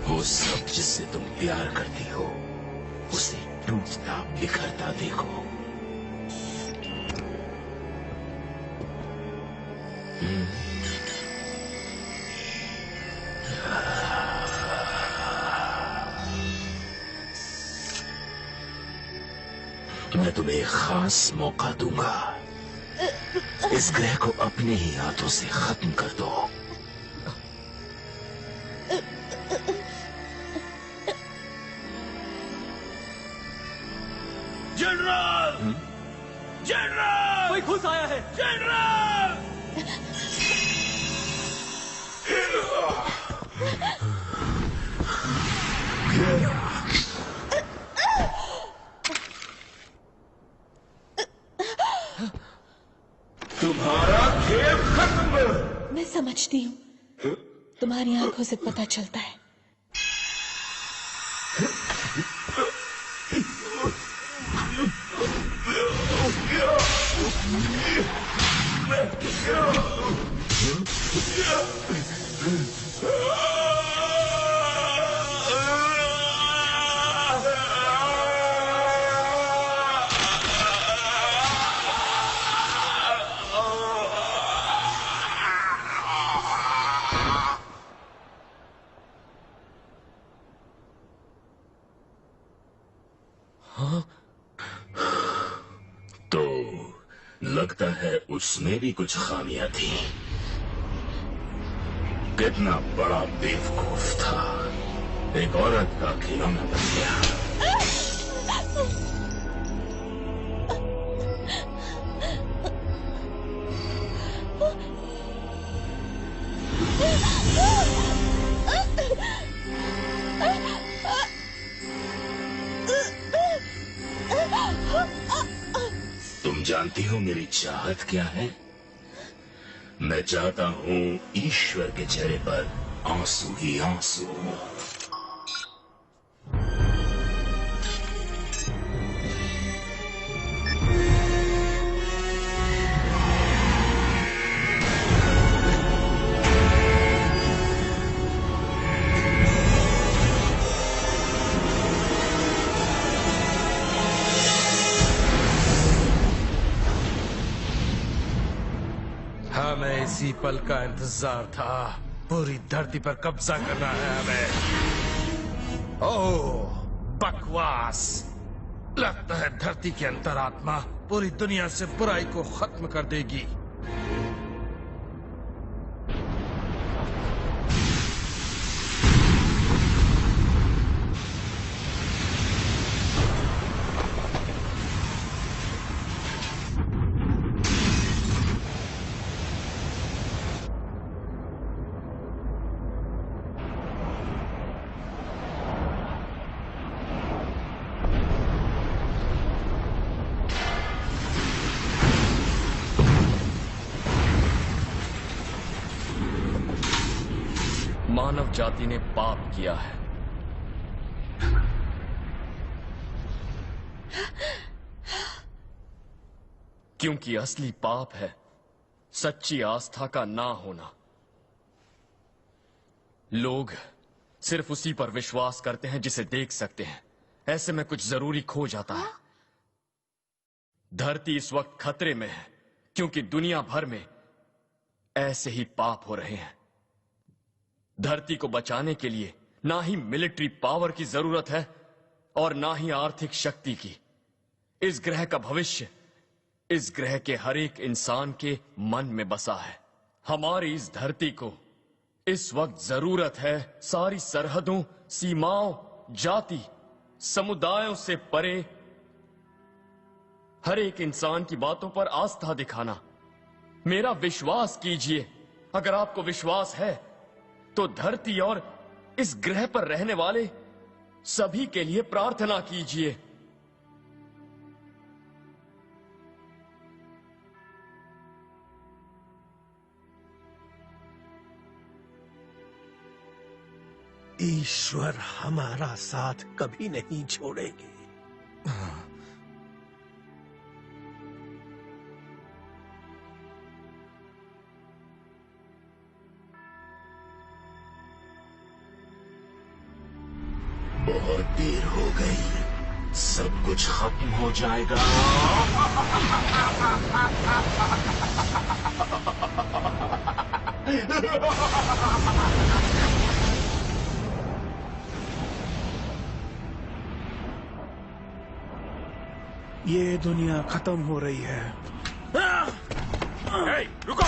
वो सब जिससे तुम प्यार करती हो उसे टूटता बिखरता देखो। मैं तुम्हें एक खास मौका दूंगा। इस ग्रह को अपने ही हाथों से खत्म कर दो। जनरल! जनरल! कोई घुस आया है। जनरल! तुम्हारा खेल खत्म। मैं समझती हूँ, तुम्हारी आंखों से पता चलता है। तो लगता है उसमें भी कुछ खामियां थी। कितना बड़ा बेवकूफ था, एक औरत का खिलौना बन गया। तुम जानती हो मेरी चाहत क्या है? मैं चाहता हूँ ईश्वर के चेहरे पर आंसू ही आंसू। हमें इसी पल का इंतजार था। पूरी धरती पर कब्जा करना है हमें। ओह, बकवास। लगता है धरती की अंतरात्मा पूरी दुनिया से बुराई को खत्म कर देगी। मानव जाति ने पाप किया है। क्योंकि असली पाप है सच्ची आस्था का ना होना। लोग सिर्फ उसी पर विश्वास करते हैं जिसे देख सकते हैं। ऐसे में कुछ जरूरी खो जाता है। धरती इस वक्त खतरे में है क्योंकि दुनिया भर में ऐसे ही पाप हो रहे हैं। धरती को बचाने के लिए ना ही मिलिट्री पावर की जरूरत है और ना ही आर्थिक शक्ति की। इस ग्रह का भविष्य इस ग्रह के हर एक इंसान के मन में बसा है। हमारी इस धरती को इस वक्त जरूरत है सारी सरहदों, सीमाओं, जाति, समुदायों से परे हर एक इंसान की बातों पर आस्था दिखाना। मेरा विश्वास कीजिए। अगर आपको विश्वास है तो धरती और इस ग्रह पर रहने वाले सभी के लिए प्रार्थना कीजिए। ईश्वर हमारा साथ कभी नहीं छोड़ेंगे। बहुत देर हो गई, सब कुछ खत्म हो जाएगा। ये दुनिया खत्म हो रही है। भाई रुको।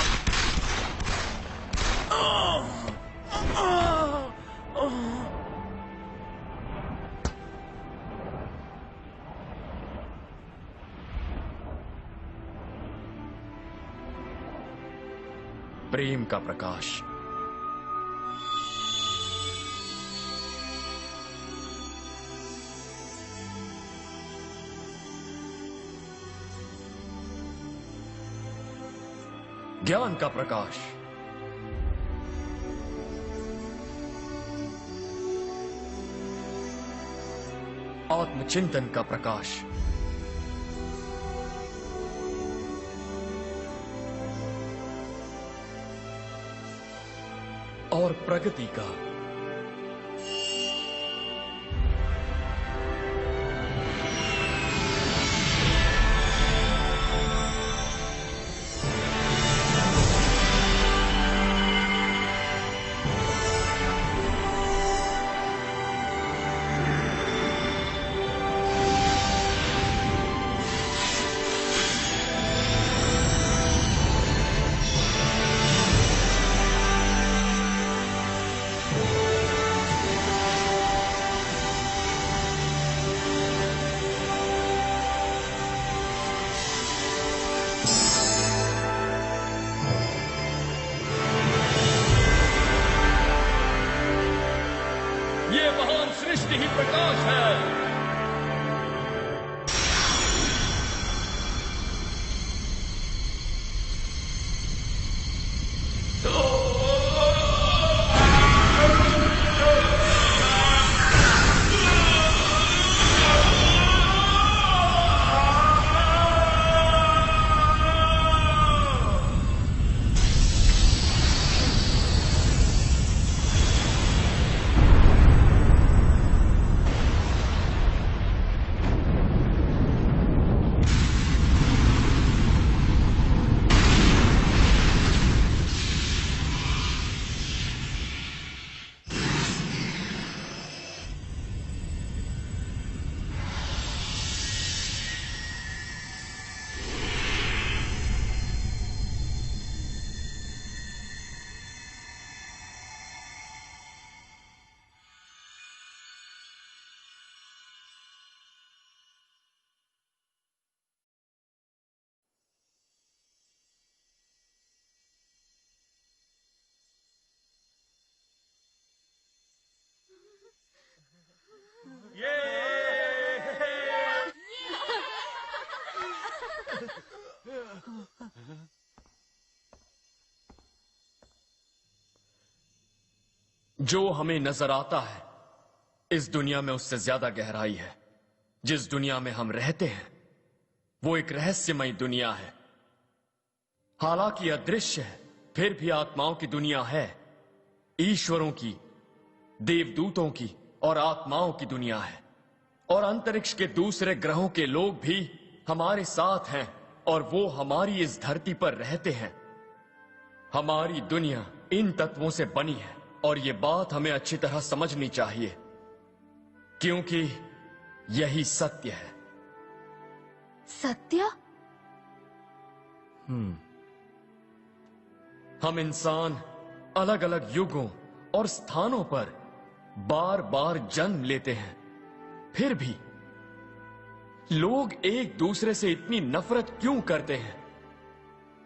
प्रेम का प्रकाश। ज्ञान का प्रकाश। आत्मचिंतन का प्रकाश। और प्रगति का। सृष्टि ही प्रकाश है। जो हमें नजर आता है इस दुनिया में उससे ज्यादा गहराई है। जिस दुनिया में हम रहते हैं वो एक रहस्यमयी दुनिया है। हालांकि अदृश्य है फिर भी आत्माओं की दुनिया है। ईश्वरों की, देवदूतों की और आत्माओं की दुनिया है। और अंतरिक्ष के दूसरे ग्रहों के लोग भी हमारे साथ हैं और वो हमारी इस धरती पर रहते हैं। हमारी दुनिया इन तत्वों से बनी है और ये बात हमें अच्छी तरह समझनी चाहिए क्योंकि यही सत्य है। सत्य? हम इंसान अलग अलग युगों और स्थानों पर बार बार जन्म लेते हैं, फिर भी लोग एक दूसरे से इतनी नफरत क्यों करते हैं?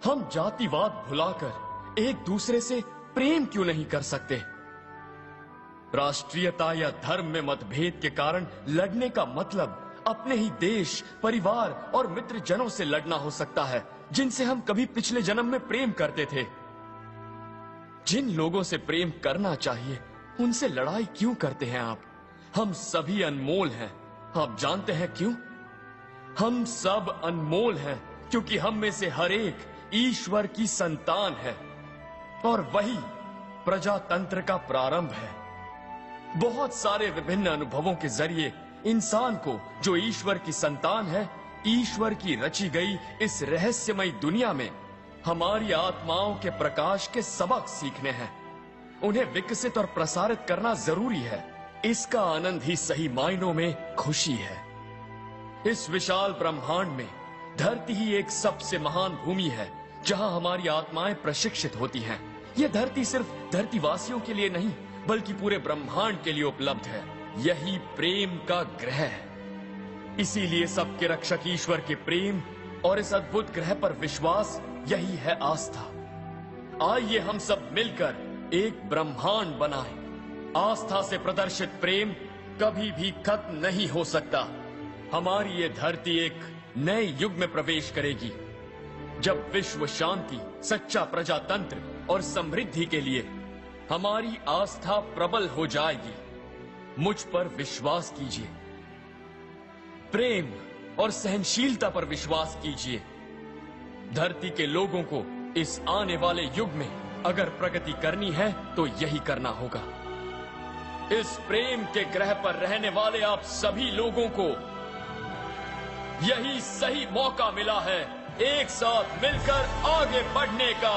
हम जातिवाद भुलाकर एक दूसरे से प्रेम क्यों नहीं कर सकते? राष्ट्रीयता या धर्म में मतभेद के कारण लड़ने का मतलब अपने ही देश, परिवार और मित्रजनों से लड़ना हो सकता है जिनसे हम कभी पिछले जन्म में प्रेम करते थे। जिन लोगों से प्रेम करना चाहिए उनसे लड़ाई क्यों करते हैं आप? हम सभी अनमोल हैं। आप जानते हैं क्यों? हम सब अनमोल हैं क्योंकि हम में से हर एक ईश्वर की संतान है और वही प्रजातंत्र का प्रारंभ है। बहुत सारे विभिन्न अनुभवों के जरिए इंसान को, जो ईश्वर की संतान है, ईश्वर की रची गई इस रहस्यमयी दुनिया में हमारी आत्माओं के प्रकाश के सबक सीखने हैं। उन्हें विकसित और प्रसारित करना जरूरी है। इसका आनंद ही सही मायनों में खुशी है। इस विशाल ब्रह्मांड में धरती ही एक सबसे महान भूमि है जहां हमारी आत्माएं प्रशिक्षित होती हैं। यह धरती सिर्फ धरतीवासियों के लिए नहीं बल्कि पूरे ब्रह्मांड के लिए उपलब्ध है। यही प्रेम का ग्रह है। इसीलिए सबके रक्षक ईश्वर के प्रेम और इस अद्भुत ग्रह पर विश्वास, यही है आस्था। आइए हम सब मिलकर एक ब्रह्मांड बनाएं। आस्था से प्रदर्शित प्रेम कभी भी खत्म नहीं हो सकता। हमारी ये धरती एक नए युग में प्रवेश करेगी, जब विश्व शांति, सच्चा प्रजातंत्र और समृद्धि के लिए हमारी आस्था प्रबल हो जाएगी। मुझ पर विश्वास कीजिए, प्रेम और सहनशीलता पर विश्वास कीजिए। धरती के लोगों को इस आने वाले युग में अगर प्रगति करनी है तो यही करना होगा। इस प्रेम के ग्रह पर रहने वाले आप सभी लोगों को यही सही मौका मिला है एक साथ मिलकर आगे बढ़ने का।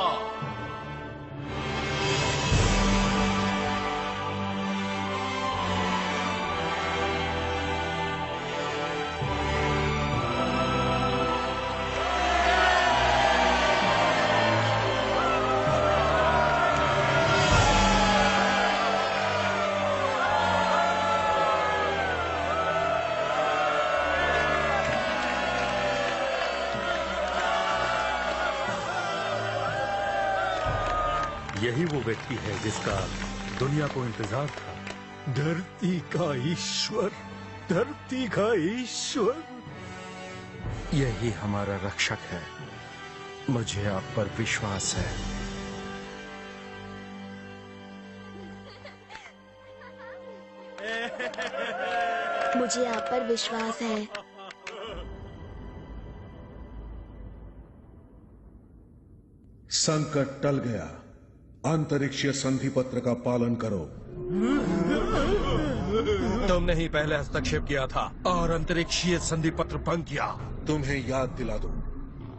यही वो व्यक्ति है जिसका दुनिया को इंतजार था। धरती का ईश्वर, धरती का ईश्वर। यही हमारा रक्षक है। मुझे आप पर विश्वास है। मुझे आप पर विश्वास है। संकट टल गया। अंतरिक्षीय संधि पत्र का पालन करो। तुमने ही पहले हस्तक्षेप किया था और अंतरिक्षीय संधि पत्र भंग किया। तुम्हें याद दिला दूं,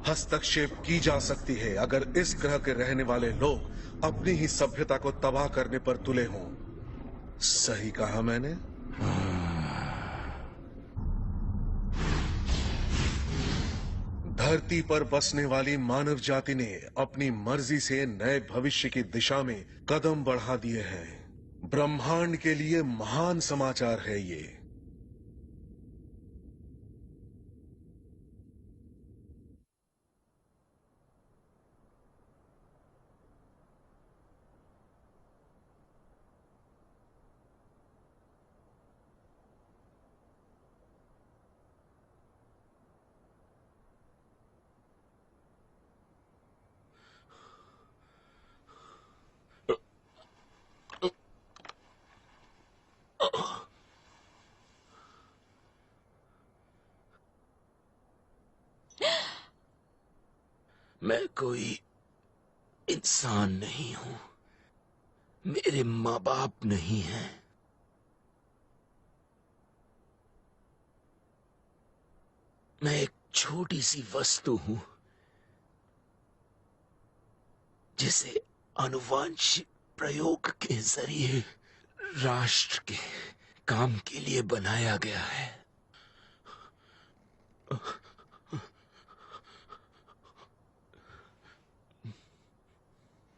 हस्तक्षेप की जा सकती है अगर इस ग्रह के रहने वाले लोग अपनी ही सभ्यता को तबाह करने पर तुले हों। सही कहा मैंने? धरती पर बसने वाली मानव जाति ने अपनी मर्जी से नए भविष्य की दिशा में कदम बढ़ा दिए हैं। ब्रह्मांड के लिए महान समाचार है ये। मैं कोई इंसान नहीं हूं। मेरे माँ बाप नहीं हैं। मैं एक छोटी सी वस्तु हूं जिसे आनुवांशिक प्रयोग के जरिए राष्ट्र के काम के लिए बनाया गया है।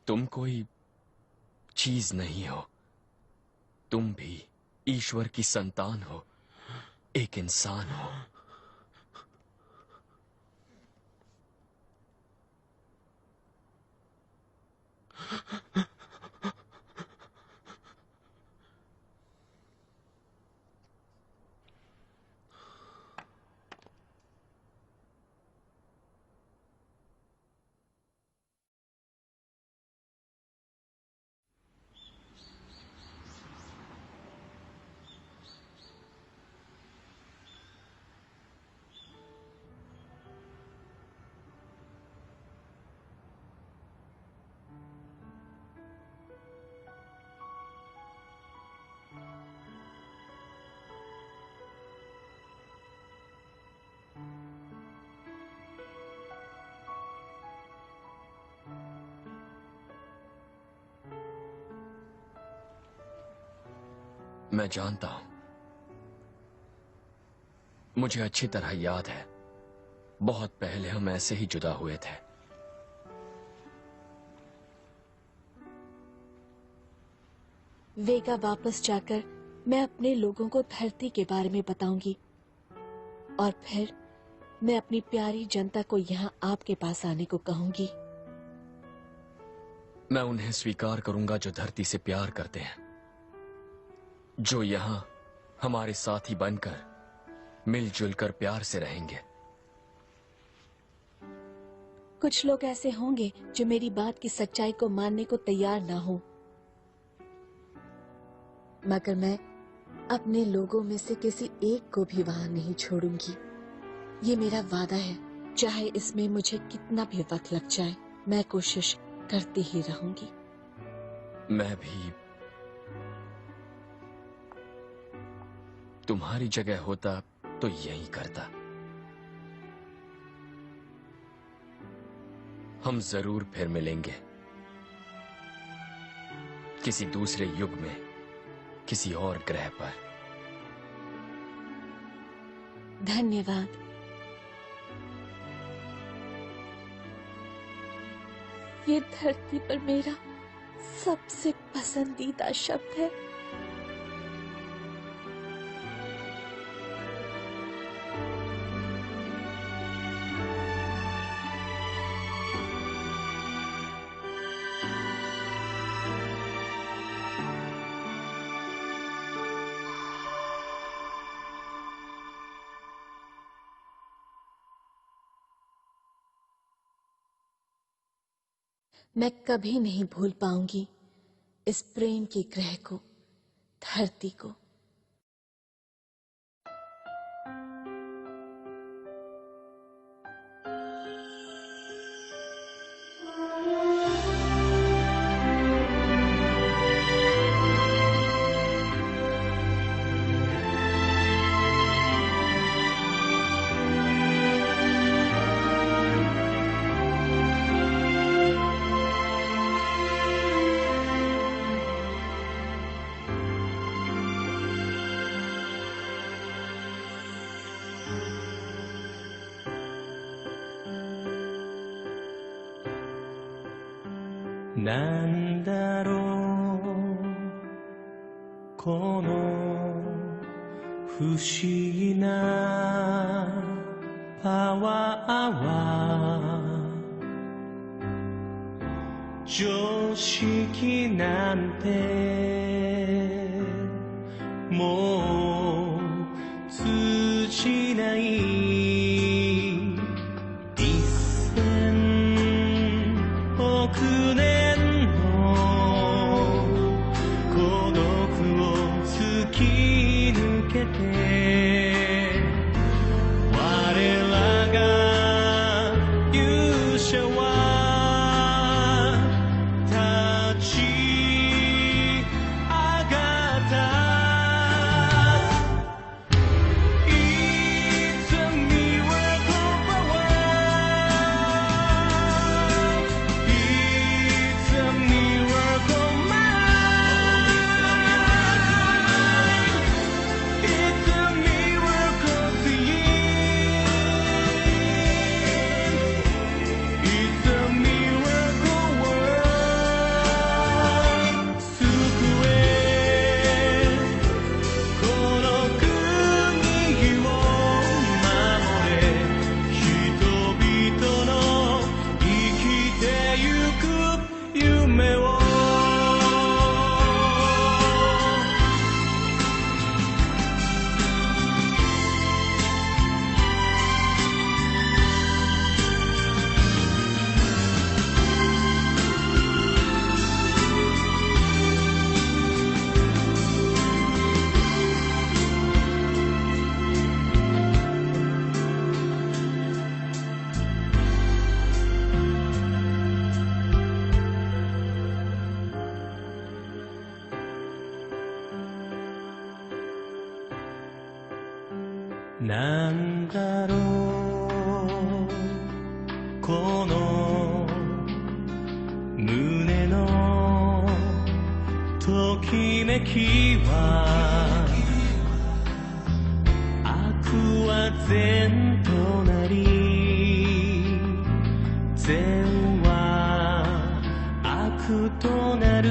तुम कोई चीज नहीं हो। तुम भी ईश्वर की संतान हो, एक इंसान हो। मैं जानता हूं, मुझे अच्छी तरह याद है, बहुत पहले हम ऐसे ही जुदा हुए थे। वेगा वापस जाकर मैं अपने लोगों को धरती के बारे में बताऊंगी और फिर मैं अपनी प्यारी जनता को यहाँ आपके पास आने को कहूंगी। मैं उन्हें स्वीकार करूंगा जो धरती से प्यार करते हैं, जो यहाँ हमारे साथी बनकर मिलजुल कर प्यार से रहेंगे। कुछ लोग ऐसे होंगे जो मेरी बात की सच्चाई को मानने को तैयार ना हो, मगर मैं अपने लोगों में से किसी एक को भी वहां नहीं छोड़ूंगी। ये मेरा वादा है, चाहे इसमें मुझे कितना भी वक्त लग जाए, मैं कोशिश करती ही रहूंगी। मैं भी तुम्हारी जगह होता तो यही करता। हम जरूर फिर मिलेंगे, किसी दूसरे युग में, किसी और ग्रह पर। धन्यवाद। ये धरती पर मेरा सबसे पसंदीदा शब्द है। मैं कभी नहीं भूल पाऊंगी इस प्रेम की ग्रह को, धरती को।なんだろうこの不思議なパワーは常識なんてもう通じない億年孤独を突き抜けて我らが勇者は立ち上がった It's a miracle power It's a miracle mind It's a miracle being It's a miracle world 救えこの国を守れ人々の生きてゆく夢をなんだろうこの胸のときめきは悪は善となり善は悪となる